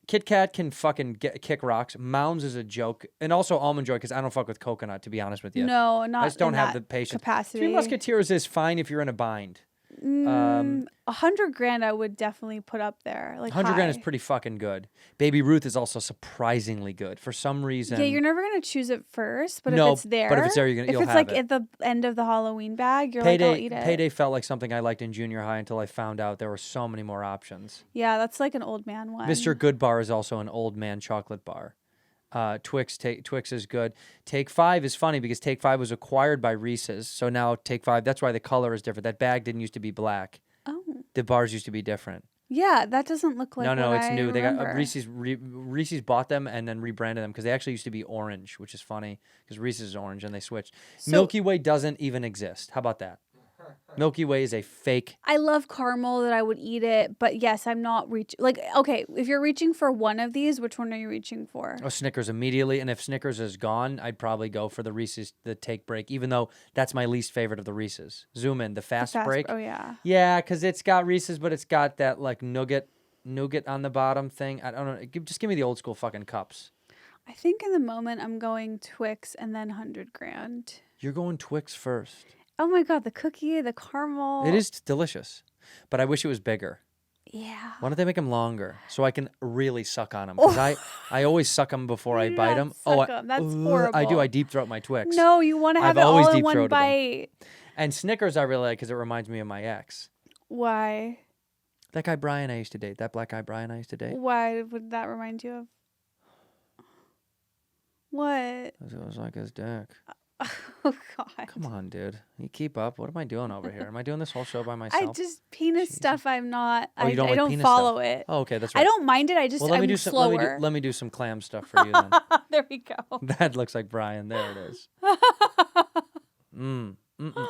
Kit Kat can fucking kick rocks. Mounds is a joke, and also Almond Joy because I don't fuck with coconut. To be honest with you,
no, not.
I just don't
in
have
that
the patience.
Capacity.
3 Musketeers is fine if you're in a bind.
$100,000 I would definitely put up there. Like
$100,000 is pretty fucking good. Baby Ruth is also surprisingly good for some reason.
Yeah, you're never gonna choose it first, but
no,
if it's there,
but if it's there, you'll
if it's
have
like
it.
at the end of the Halloween bag, you're
Payday,
like, I'll eat it.
Payday felt like something I liked in junior high until I found out there were so many more options.
Yeah, that's like an old man one.
Mr. Good Bar is also an old man chocolate bar. Twix is good. Take 5 is funny because Take 5 was acquired by Reese's, so now Take 5. That's why the color is different. That bag didn't used to be black.
Oh.
The bars used to be different.
Yeah, that doesn't look like.
No, it's new. They
remember.
got Reese's bought them and then rebranded them because they actually used to be orange, which is funny because Reese's is orange and they switched.
So,
Milky Way doesn't even exist. How about that? Milky Way is a fake.
I love caramel that I would eat it, but yes, I'm not reaching. Like, okay, if you're reaching for one of these, which one are you reaching for?
Oh, Snickers immediately. And if Snickers is gone, I'd probably go for the Reese's, the take break, even though that's my least favorite of the Reese's. Zoom in, the fast break.
Oh, yeah.
Yeah, because it's got Reese's, but it's got that like nougat on the bottom thing. I don't know. Just give me the old school fucking cups.
I think in the moment I'm going Twix and then $100,000.
You're going Twix first.
Oh my God, the cookie, the caramel.
It is delicious, but I wish it was bigger.
Yeah.
Why don't they make them longer so I can really suck on them? Because I always suck them before I bite them.
That's horrible.
I do. I deep throat my Twix.
No, you want to have it all in one bite.
And Snickers I really like because it reminds me of my ex.
Why?
That guy Brian I used to date. That black guy Brian I used to date.
Why would that remind you of? What?
It was like his dick.
Oh, God.
Come on, dude. You keep up. What am I doing over here? Am I doing this whole show by myself?
I just, penis stuff, I'm not.
Oh, you don't
I
like
don't
penis
follow
stuff?
it.
Oh, okay, that's right.
I don't mind it. I just,
well, let me
I'm
do
slower.
Let me do some clam stuff for you then.
There we go.
That looks like Brian. There it is.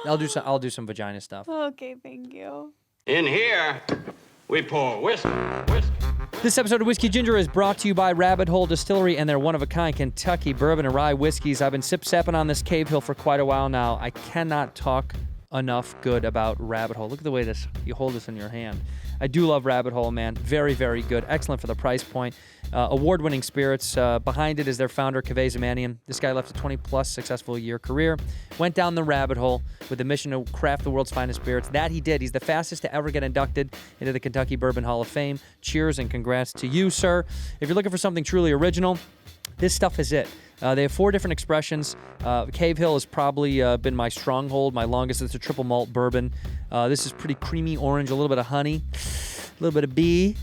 I'll do some vagina stuff.
Okay, thank you.
In here, we pour whiskey.
This episode of Whiskey Ginger is brought to you by Rabbit Hole Distillery and their one-of-a-kind Kentucky bourbon and rye whiskeys. I've been sip-sapping on this Cave Hill for quite a while now. I cannot talk enough good about Rabbit Hole. Look at the way you hold this in your hand. I do love Rabbit Hole, man. Very, very good. Excellent for the price point. Award-winning spirits. Behind it is their founder, Kaveh Zamanian. This guy left a 20-plus successful year career. Went down the rabbit hole with the mission to craft the world's finest spirits. That he did. He's the fastest to ever get inducted into the Kentucky Bourbon Hall of Fame. Cheers and congrats to you, sir. If you're looking for something truly original, this stuff is it. They have 4 different expressions. Cave Hill has probably been my stronghold, my longest. It's a triple malt bourbon. This is pretty creamy orange, a little bit of honey, a little bit of bee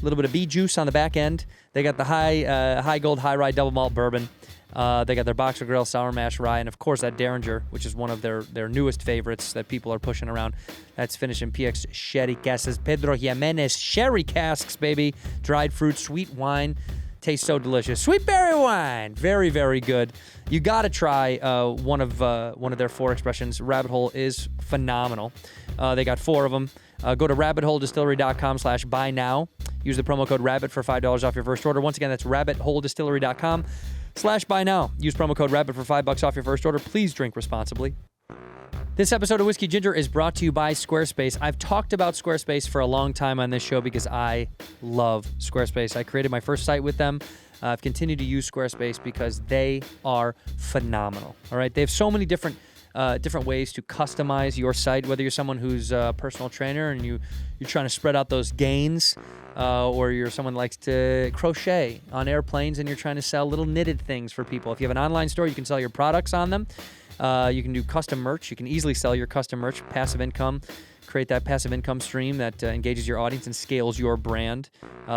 juice on the back end. They got the high gold, high rye double malt bourbon. They got their Boxer Grill sour mash rye, and of course that Derringer, which is one of their newest favorites that people are pushing around. That's finished in PX Sherry Casks, Pedro Jimenez Sherry Casks, baby. Dried fruit, sweet wine. Tastes so delicious. Sweet berry wine. Very, very good. You got to try one of their 4 expressions. Rabbit Hole is phenomenal. They got 4 of them. Go to rabbitholedistillery.com/buy now. Use the promo code RABBIT for $5 off your first order. Once again, that's rabbitholedistillery.com/buy now. Use promo code RABBIT for $5 off your first order. Please drink responsibly. This episode of Whiskey Ginger is brought to you by Squarespace. I've talked about Squarespace for a long time on this show because I love Squarespace. I created my first site with them. I've continued to use Squarespace because they are phenomenal. All right, they have so many different ways to customize your site, whether you're someone who's a personal trainer and you're trying to spread out those gains, or you're someone who likes to crochet on airplanes and you're trying to sell little knitted things for people. If you have an online store, you can sell your products on them. You can do custom merch. You can easily sell your custom merch, passive income, create that passive income stream that engages your audience and scales your brand.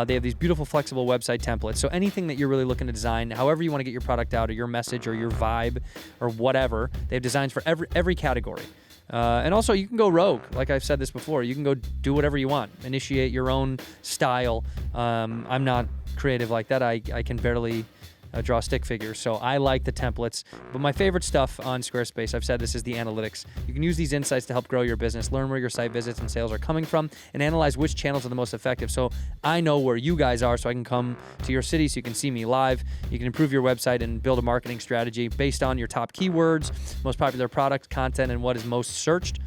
They have these beautiful, flexible website templates. So anything that you're really looking to design, however you want to get your product out or your message or your vibe or whatever, they have designs for every category. And also, you can go rogue. Like I've said this before, you can go do whatever you want. Initiate your own style. I'm not creative like that. I can barely draw stick figures, so I like the templates. But my favorite stuff on Squarespace, I've said this, is the analytics. You can use these insights to help grow your business, learn where your site visits and sales are coming from, and analyze which channels are the most effective. So I know where you guys are, so I can come to your city so you can see me live. You can improve your website and build a marketing strategy based on your top keywords, most popular product content, and what is most searched.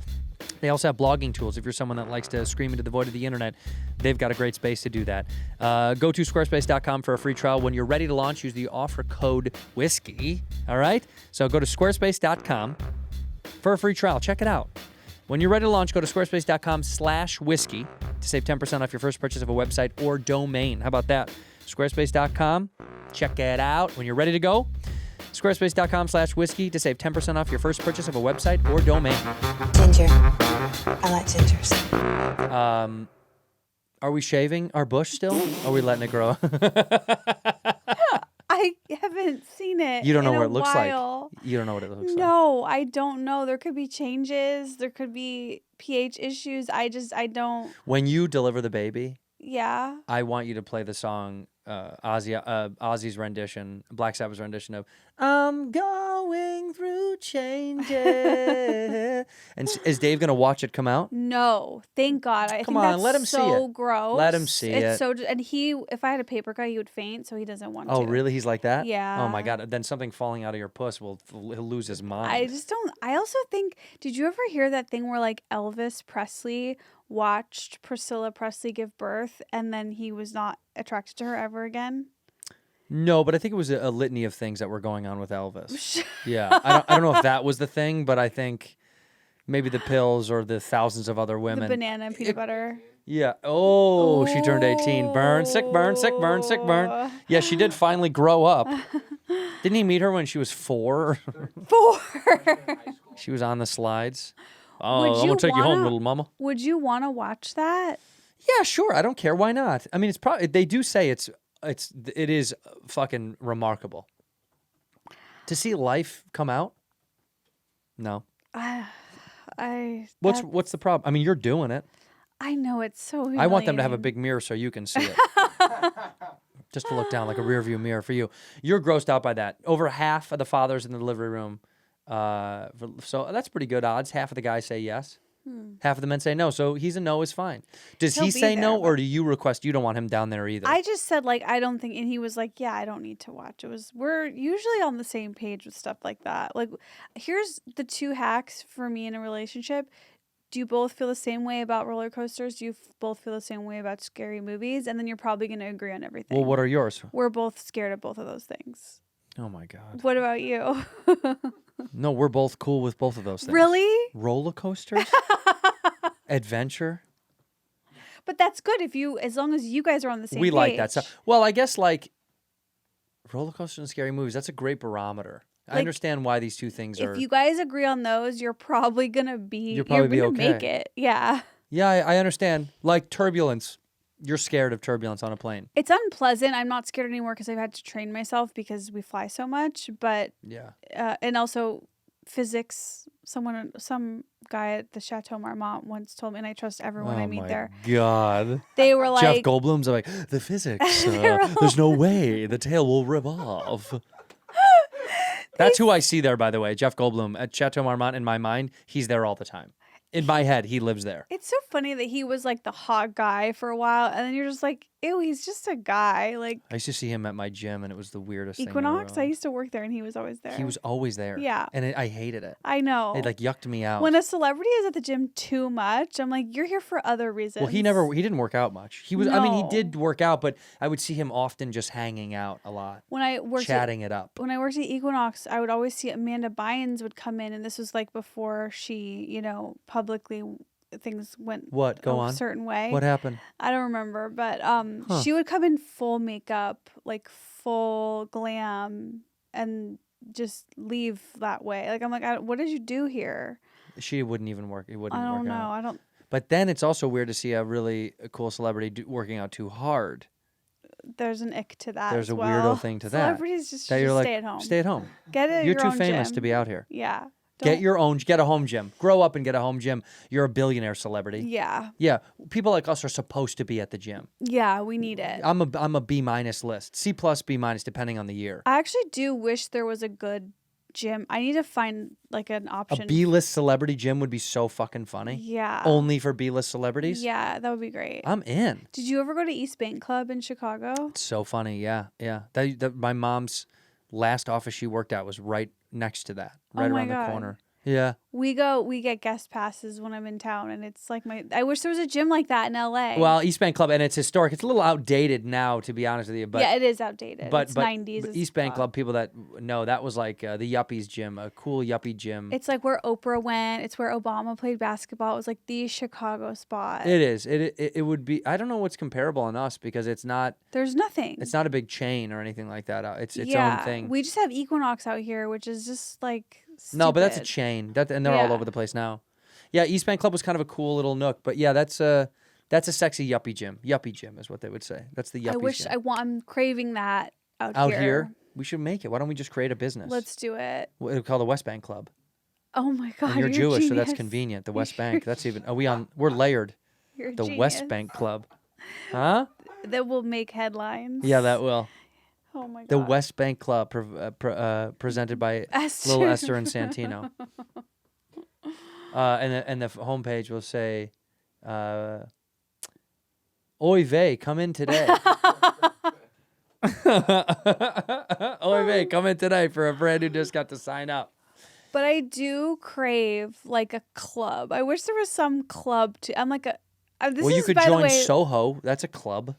They also have blogging tools. If you're someone that likes to scream into the void of the internet, they've got a great space to do that. Go to squarespace.com for a free trial. When you're ready to launch, use the offer code WHISKEY. All right? So go to squarespace.com for a free trial. Check it out. When you're ready to launch, go to squarespace.com/whiskey to save 10% off your first purchase of a website or domain. How about that? Squarespace.com. Check it out. When you're ready to go, squarespace.com/whiskey to save 10% off your first purchase of a website or domain.
Ginger. I like gingers.
Are we shaving our bush still? Or are we letting it grow?
I haven't seen it.
You don't know
in
what
a
it looks
while.
like. You don't know what it looks like.
No, I don't know. There could be changes. There could be pH issues. I don't.
When you deliver the baby,
Yeah.
I want you to play the song Ozzy's rendition, Black Sabbath's rendition of "I'm going through changes." And is Dave gonna watch it come out?
No, thank God. I
Come
think
on,
that's
let him see
so
it.
gross.
Let him see
it's
it.
So, and if I had a paper cut, he would faint, so he doesn't want to.
Oh, really? He's like that?
Yeah.
Oh my God! Then something falling out of your puss he'll lose his mind.
I just don't. I also think. Did you ever hear that thing where like Elvis Presley watched Priscilla Presley give birth, and then he was not attracted to her ever again?
No, but I think it was a litany of things that were going on with Elvis. Yeah, I don't know if that was the thing, but I think maybe the pills or the thousands of other women.
The banana and peanut butter.
Yeah. Oh, she turned 18. Burn, sick burn, sick burn, sick burn. Yeah, she did finally grow up. Didn't he meet her when she was 4?
4.
She was on the slides. Oh, I'm
you
gonna take you home,
wanna-
little mama.
Would you want to watch that?
Yeah, sure. I don't care. Why not? I mean, it's probably they do say it is fucking remarkable to see life come out. No. What's the problem? I mean, you're doing it.
I know it's so.
I want them to have a big mirror so you can see it. Just to look down like a rear view mirror for you. You're grossed out by that. Over half of the fathers in the delivery room. So that's pretty good odds. Half of the guys say yes. Half of the men say no. So he's a no is fine. Does
He'll
he
be
say
there,
no, or
but-
do you request you don't want him down there either?
I just said like I don't think, and he was like, yeah, I don't need to watch. We're usually on the same page with stuff like that. Like, here's the 2 hacks for me in a relationship. Do you both feel the same way about roller coasters? Do you both feel the same way about scary movies? And then you're probably going to agree on everything.
Well, what are yours?
We're both scared of both of those things.
Oh my God.
What about you?
No, we're both cool with both of those things.
Really?
Roller coasters? Adventure?
But that's good as long as you guys are on the same
We
page.
like that stuff. Well, I guess like roller coasters and scary movies, that's a great barometer. I understand why these two things are.
If you guys agree on those, you're probably gonna be.
You'll probably be
gonna
okay.
make it. Yeah.
Yeah, I understand. Like turbulence. You're scared of turbulence on a plane.
It's unpleasant. I'm not scared anymore because I've had to train myself because we fly so much. But
Yeah.
And also physics. Some guy at the Chateau Marmont once told me, and I trust everyone I meet there.
God.
They were like,
Jeff Goldblum's like, the physics. There's no way the tail will revolve. That's who I see there, by the way. Jeff Goldblum at Chateau Marmont. In my mind, he's there all the time. In my head, he lives there.
It's so funny that he was like the hot guy for a while, and then you're just like, ew, he's just a guy. Like
I used to see him at my gym, and it was the weirdest thing.
Equinox,
ever.
I used to work there, and he was always there.
He was always there.
Yeah.
And I hated it.
I know.
It like yucked me out.
When a celebrity is at the gym too much, I'm like, you're here for other reasons.
Well, he didn't work out much. He was, I mean, he
No.
did work out, but I would see him often just hanging out a lot,
When I worked
chatting it up.
When I worked at Equinox, I would always see Amanda Bynes would come in, and this was like before she, publicly things went
What? Go
a
on.
certain way.
What happened?
I don't remember, but she would come in full makeup, like full glam, and just leave that way. Like I'm like, what did you do here?
She wouldn't even work. It wouldn't
I
work
don't know.
out.
I don't.
But then it's also weird to see a really cool celebrity working out too hard.
There's an ick to that.
There's
as
a
well.
weirdo thing to that.
Celebrities just
that
should
you're like,
stay at home.
Stay at home.
Get it.
You're
your
too
own
famous
gym.
to be out here.
Yeah.
Get a home gym. Grow up and get a home gym. You're a billionaire celebrity.
Yeah.
Yeah. People like us are supposed to be at the gym.
Yeah, we need it.
I'm a B- list. C+, B-, depending on the year.
I actually do wish there was a good gym. I need to find like an option.
A B-list celebrity gym would be so fucking funny.
Yeah.
Only for B-list celebrities?
Yeah, that would be great.
I'm in.
Did you ever go to East Bank Club in Chicago?
It's so funny. Yeah. My mom's last office she worked at was right next to that, right around the corner. Yeah.
We get guest passes when I'm in town, and it's like I wish there was a gym like that in LA.
Well, East Bank Club, and it's historic. It's a little outdated now, to be honest with you. But
yeah, it is outdated. It's 90s.
But East Bank Club, people that know, that was like the Yuppies gym, a cool yuppie gym.
It's like where Oprah went. It's where Obama played basketball. It was like the Chicago spot.
It is. It would be. I don't know what's comparable on us because it's not.
There's nothing.
It's not a big chain or anything like that. It's its own thing.
We just have Equinox out here, which is just like. Stupid.
No, but that's a chain. And they're all over the place now. Yeah, East Bank Club was kind of a cool little nook. But yeah, that's a sexy yuppie gym. Yuppie gym is what they would say. That's the yuppie gym.
I'm craving that
out here. We should make it. Why don't we just create a business?
Let's do it.
We'll call the West Bank Club.
Oh my God,
and you're Jewish,
genius.
so that's convenient. The West Bank. That's even. We're layered.
You're
the
genius.
West Bank Club. Huh?
That will make headlines.
Yeah, that will.
Oh my God.
The West Bank Club, presented by little Esther and Santino. And the homepage will say, "Oy vey, come in today." Oy vey, come in today for a friend who just got to sign up.
But I do crave like a club. I wish there was some club to. I'm like
you could join Soho. That's a club.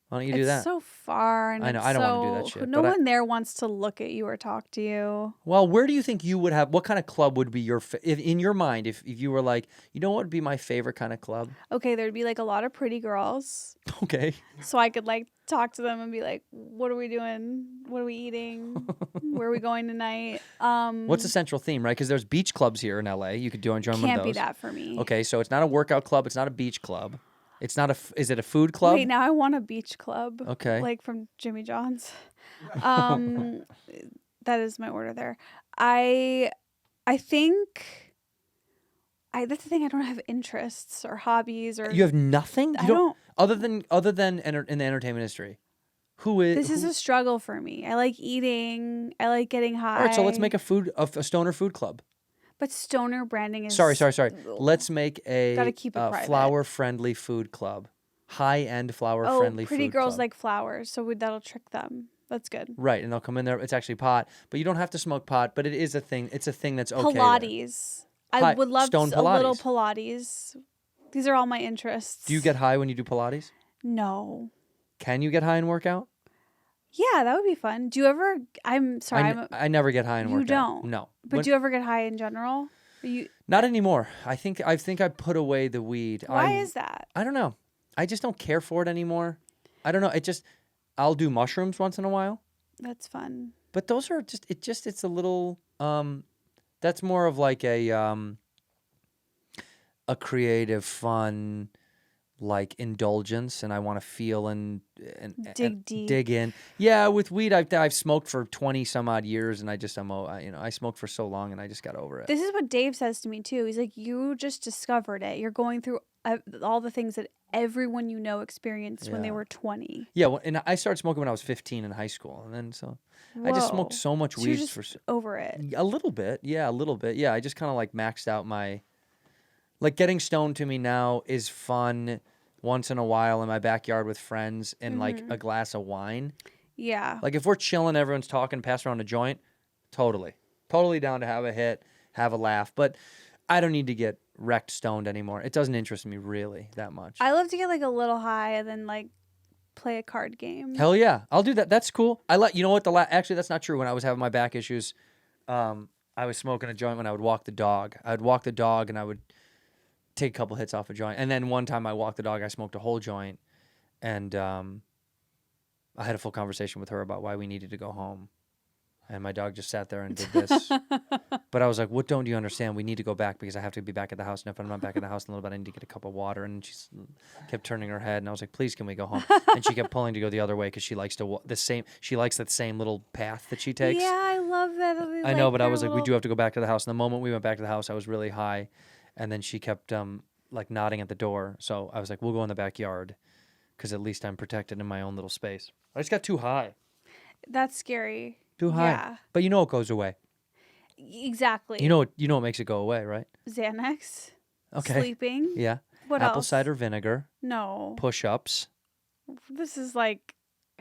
Why don't you do that?
It's so far. And
I know. I don't want to do that shit.
No one there wants to look at you or talk to you.
Well, where do you think you would have? What kind of club would be in your mind? If you were like, you know what would be my favorite kind of club?
Okay, there'd be like a lot of pretty girls.
Okay.
So I could like talk to them and be like, "What are we doing? What are we eating? Where are we going tonight?"
What's the central theme, right? Because there's beach clubs here in LA. You could join one of those.
Can't be that for me.
Okay, so it's not a workout club. It's not a beach club. It's not is it a food club?
Wait, now I want a beach club.
Okay.
Like from Jimmy John's. That is my order there. I think that's the thing. I don't have interests or hobbies or.
You have nothing?
I don't.
Other than in the entertainment industry.
This is a struggle for me. I like eating. I like getting high.
All right, so let's make a stoner food club.
But stoner branding is...
Sorry. Let's make
Gotta keep it private.
Flower-friendly food club. High-end flower-friendly food club.
Pretty girls like flowers, so that'll trick them. That's good.
Right, and they'll come in there. It's actually pot, but you don't have to smoke pot, but it is a thing. It's a thing that's okay.
Pilates. I would love
Stone
a
Pilates.
little Pilates. These are all my interests.
Do you get high when you do Pilates?
No.
Can you get high and work out?
Yeah, that would be fun. Do you ever... I'm sorry.
I never get high and work out.
You don't?
No.
But do you ever get high in general?
Not anymore. I think I put away the weed.
Why is that?
I don't know. I just don't care for it anymore. I don't know. I'll do mushrooms once in a while.
That's fun.
But those are it's a little that's more of like a creative, fun, like indulgence, and I want to feel and
dig deep.
Dig in. Yeah, with weed, I've smoked for 20 some odd years, and I smoked for so long, and I just got over it.
This is what Dave says to me too. He's like, you just discovered it. You're going through all the things that everyone you know experienced when they were 20.
Yeah, well, and I started smoking when I was 15 in high school, and then I just smoked so much weed.
You're just over it.
A little bit, yeah, a little bit, yeah. I just kind of like maxed out like getting stoned to me now is fun. Once in a while in my backyard with friends and like a glass of wine.
Yeah.
Like if we're chilling, everyone's talking, pass around a joint, totally down to have a hit, have a laugh. But I don't need to get wrecked stoned anymore. It doesn't interest me really that much.
I love to get like a little high and then like play a card game.
Hell yeah. I'll do that. That's cool. You know what? Actually, that's not true. When I was having my back issues, I was smoking a joint when I would walk the dog. I'd walk the dog and I would take a couple hits off a joint. And then one time I walked the dog, I smoked a whole joint. And I had a full conversation with her about why we needed to go home. And my dog just sat there and did this. But I was like, what don't you understand? We need to go back because I have to be back at the house. And if I'm not back at the house in a little bit, I need to get a cup of water. And she kept turning her head. And I was like, please, can we go home? And she kept pulling to go the other way because she likes to she likes that same little path that she takes.
Yeah, I love that.
I know, but I was like, we do have to go back to the house. And the moment we went back to the house, I was really high. And then she kept like nodding at the door. So I was like, we'll go in the backyard because at least I'm protected in my own little space. I just got too high.
That's scary.
Too high.
Yeah.
But you know it goes away.
Exactly.
You know what makes it go away, right?
Xanax.
Okay.
Sleeping.
Yeah.
What
Apple
else?
cider vinegar.
No.
Push-ups.
This is like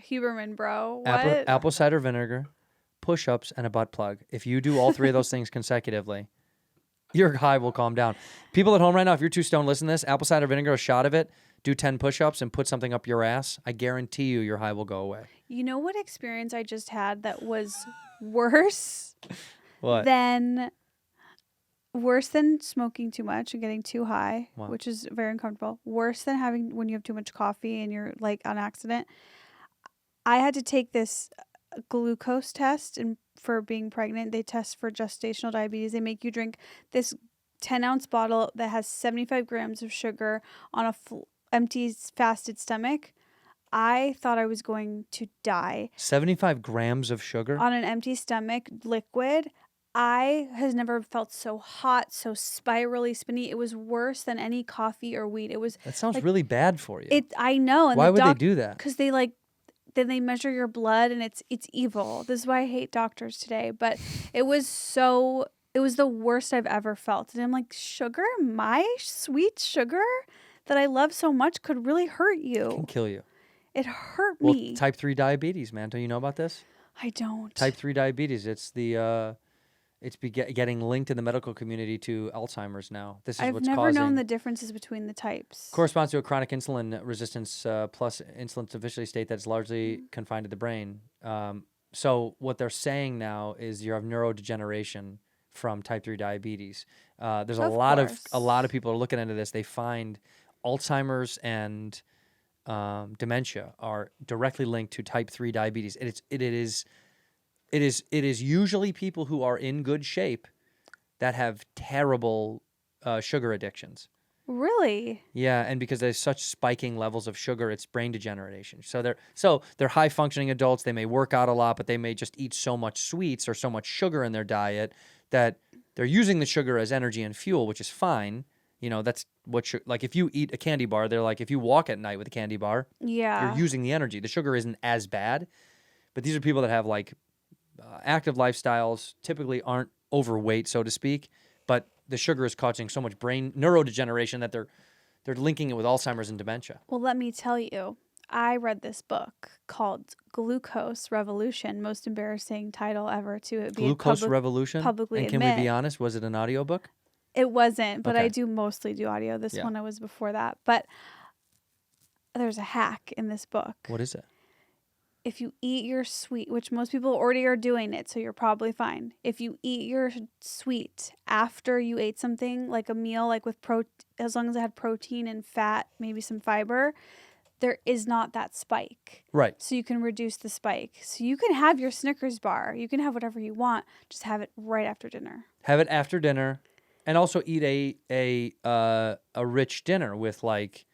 Huberman, bro. What?
Apple cider vinegar, push-ups, and a butt plug. If you do all three of those things consecutively, your high will calm down. People at home right now, if you're too stoned, listen to this. Apple cider vinegar, a shot of it. Do 10 push-ups and put something up your ass. I guarantee you your high will go away.
You know what experience I just had that was worse
What?
worse than smoking too much and getting too high,
What?
which is very uncomfortable. Worse than having when you have too much coffee and you're like on accident. I had to take this glucose test, and for being pregnant, they test for gestational diabetes. They make you drink this 10-ounce bottle that has 75 grams of sugar on a empty fasted stomach. I thought I was going to die.
75 grams of sugar?
On an empty stomach, liquid. I has never felt so hot, so spirally spinny. It was worse than any coffee or weed. It was.
That sounds
like,
really bad for you.
I know. And
why would they do that?
Because then they measure your blood, and it's evil. This is why I hate doctors today. But it was the worst I've ever felt. And I'm like, sugar, my sweet sugar that I love so much could really hurt you.
It can kill you.
It hurt
Well,
me.
type 3 diabetes, man. Don't you know about this?
I don't.
Type 3 diabetes. It's getting linked in the medical community to Alzheimer's now. This is
I've
what's
never
causing.
known the differences between the types.
Corresponds to a chronic insulin resistance plus insulin deficiency state that's largely confined to the brain. So what they're saying now is you have neurodegeneration from type 3 diabetes. There's a lot of people are looking into this. They find Alzheimer's and dementia are directly linked to type 3 diabetes. It is usually people who are in good shape that have terrible sugar addictions.
Really?
Yeah, and because there's such spiking levels of sugar, it's brain degeneration. So they're high functioning adults. They may work out a lot, but they may just eat so much sweets or so much sugar in their diet that they're using the sugar as energy and fuel, which is fine. You know, that's what like if you eat a candy bar, they're like, if you walk at night with a candy bar,
yeah,
you're using the energy. The sugar isn't as bad, but these are people that have like active lifestyles, typically aren't overweight, so to speak, but the sugar is causing so much brain neurodegeneration that they're linking it with Alzheimer's and dementia.
Well, let me tell you, I read this book called Glucose Revolution, most embarrassing title ever to be
Glucose Revolution?
Publicly
and can
admit.
we be honest, was it an audiobook?
It wasn't, but
Okay.
I do mostly do audio. This one I was before that. But there's a hack in this book.
What is it?
If you eat your sweet, which most people already are doing it, so you're probably fine. If you eat your sweet after you ate something, like a meal, like with as long as it had protein and fat, maybe some fiber, there is not that spike.
Right.
So you can reduce the spike. So you can have your Snickers bar. You can have whatever you want. Just have it right after dinner.
Have it after dinner, and also eat a rich dinner with like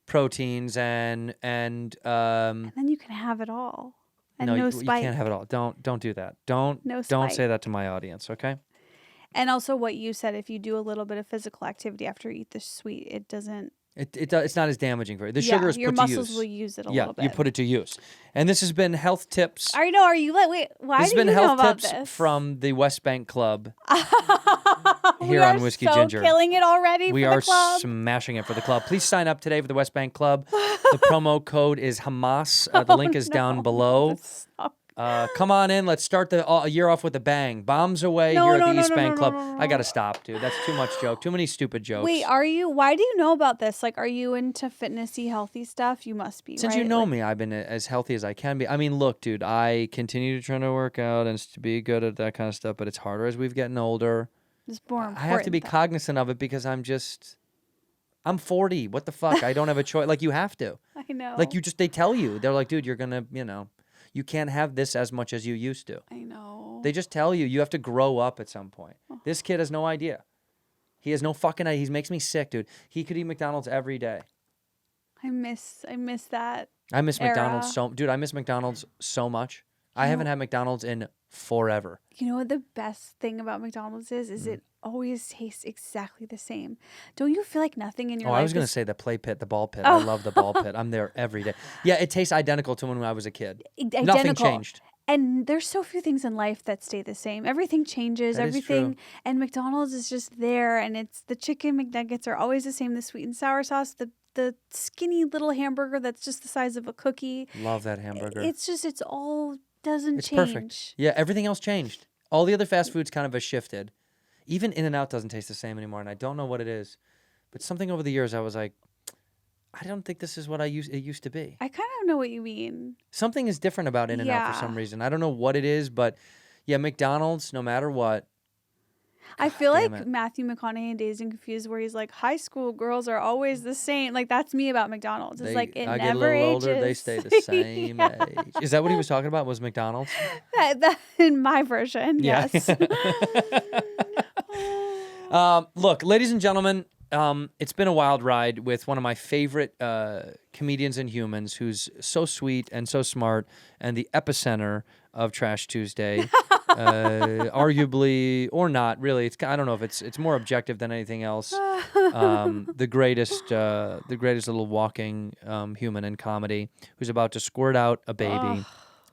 proteins and
And then you can have it all. And no
you
spike.
can't have it all. Don't do that. Don't
spike.
say that to my audience, okay?
And also what you said, if you do a little bit of physical activity after you eat the sweet, it doesn't.
It's not as damaging for you. The sugar is
your
put to use.
muscles will use it a little bit.
Yeah, you put it to use. And this has been health tips.
I know. Are you wait? Why
This has
do
been
you know
health
about
tips
this?
from the West Bank Club
We
here
are
on Whiskey
so
Ginger.
killing it already.
We
for
are
the club.
smashing it for the club. Please sign up today for the West Bank Club. The promo code is Hamas. The link is down below. Come on in. Let's start the year off with a bang. Bombs away here at the East Bank Club. I got to stop, dude. That's too much joke. Too many stupid jokes.
Wait, why do you know about this? Like, are you into fitnessy, healthy stuff? You must be,
Since
right?
you know me, I've been as healthy as I can be. I mean, look, dude, I continue to try to work out and to be good at that kind of stuff, but it's harder as we've gotten older.
It's more important.
I have to be cognizant of it because I'm 40. What the fuck? I don't have a choice. Like, you have to.
I know.
Like, they tell you. They're like, dude, you're going to, you can't have this as much as you used to.
I know.
They just tell you have to grow up at some point. This kid has no idea. He has no fucking idea. He makes me sick, dude. He could eat McDonald's every day.
I miss that.
I miss
era.
McDonald's dude, I miss McDonald's so much. I haven't had McDonald's in forever.
You know what the best thing about McDonald's is? It always tastes exactly the same. Don't you feel like nothing in your life?
I was going to say the play pit, the ball pit. I love the ball pit. I'm there every day. Yeah, it tastes identical to when I was a kid.
Identical.
Nothing changed.
And there's so few things in life that stay the same. Everything changes.
That is
everything.
true.
And McDonald's is just there. And it's the chicken McNuggets are always the same. The sweet and sour sauce, the skinny little hamburger that's just the size of a cookie.
Love that hamburger.
It's all doesn't
It's
change.
perfect. Yeah, everything else changed. All the other fast foods kind of have shifted. Even In-N-Out doesn't taste the same anymore, and I don't know what it is. But something over the years, I was like, I don't think this is what it used to be.
I kind of know what you mean.
Something is different about In-N-Out for some reason. I don't know what it is, but yeah, McDonald's, no matter what.
I feel
damn
like
it.
Matthew McConaughey in Dazed and Confused, where he's like, high school girls are always the same. Like, that's me about McDonald's. It's like, it
I
never
get a little
ages.
older, they stay the same age. Is that what he was talking about, was McDonald's?
That in my version,
Yeah.
yes.
Look, ladies and gentlemen, it's been a wild ride with one of my favorite comedians and humans who's so sweet and so smart and the epicenter of Trash Tuesday. Arguably, or not really. I don't know if it's more objective than anything else. The greatest little walking human in comedy who's about to squirt out a baby.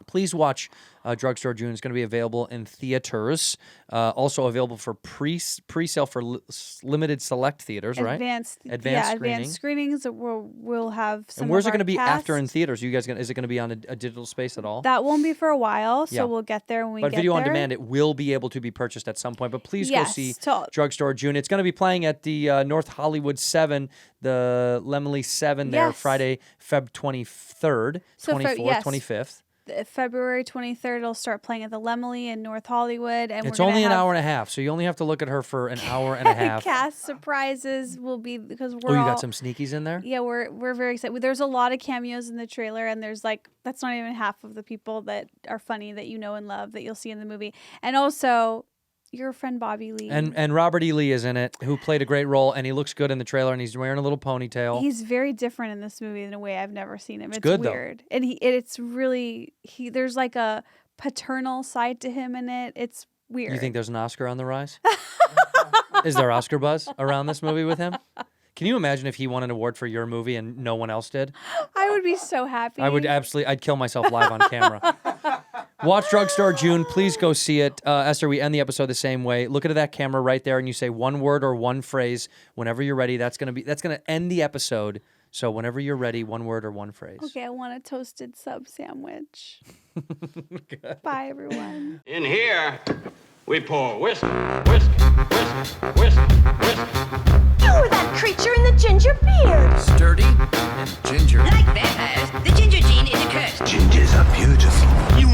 Please watch Drugstore June. It's going to be available in theaters. Also available for pre-sale for limited select theaters, right?
Advanced
Advanced
screenings. We'll have some.
And where's
of
it going to be
our
after in
cast.
theaters? You guys is it going to be on a digital space at all?
That won't be for a while, so
Yeah.
we'll get there when we
But
get
video
there.
on demand, it will be able to be purchased at some point. But please
Yes,
go see
to-
Drugstore June. It's going to be playing at the North Hollywood 7, the Lemley 7 there,
Yes.
Friday, Feb 23rd,
So
24th,
yes.
25th.
February 23rd, it'll start playing at the Lemley in North Hollywood, and
It's
we're gonna
only an
have
hour and a half, so you only have to look at her for an hour and a half.
Cast surprises will be because we're
Oh, you
all,
got some sneakies in there?
Yeah, we're very excited. There's a lot of cameos in the trailer, and there's that's not even half of the people that are funny that you know and love that you'll see in the movie. And also, your friend Bobby Lee.
And Robert E. Lee is in it, who played a great role, and he looks good in the trailer, and he's wearing a little ponytail.
He's very different in this movie in a way I've never seen him. It's
good, though.
weird. And it's really there's like a paternal side to him in it. It's weird.
You think there's an Oscar on the rise? Is there Oscar buzz around this movie with him? Can you imagine if he won an award for your movie and no one else did?
I would be so happy.
I'd kill myself live on camera. Watch Drugstore June. Please go see it. Esther, we end the episode the same way. Look at that camera right there, and you say one word or one phrase whenever you're ready. That's gonna end the episode. So whenever you're ready, one word or one phrase.
Okay, I want a toasted sub sandwich. Bye, everyone.
In here, we pour whisk, whisk, whisk, whisk, whisk.
You're that creature in the ginger beard.
Sturdy and ginger.
Like vampires, the ginger gene is a curse.
Gingers are beautiful.
You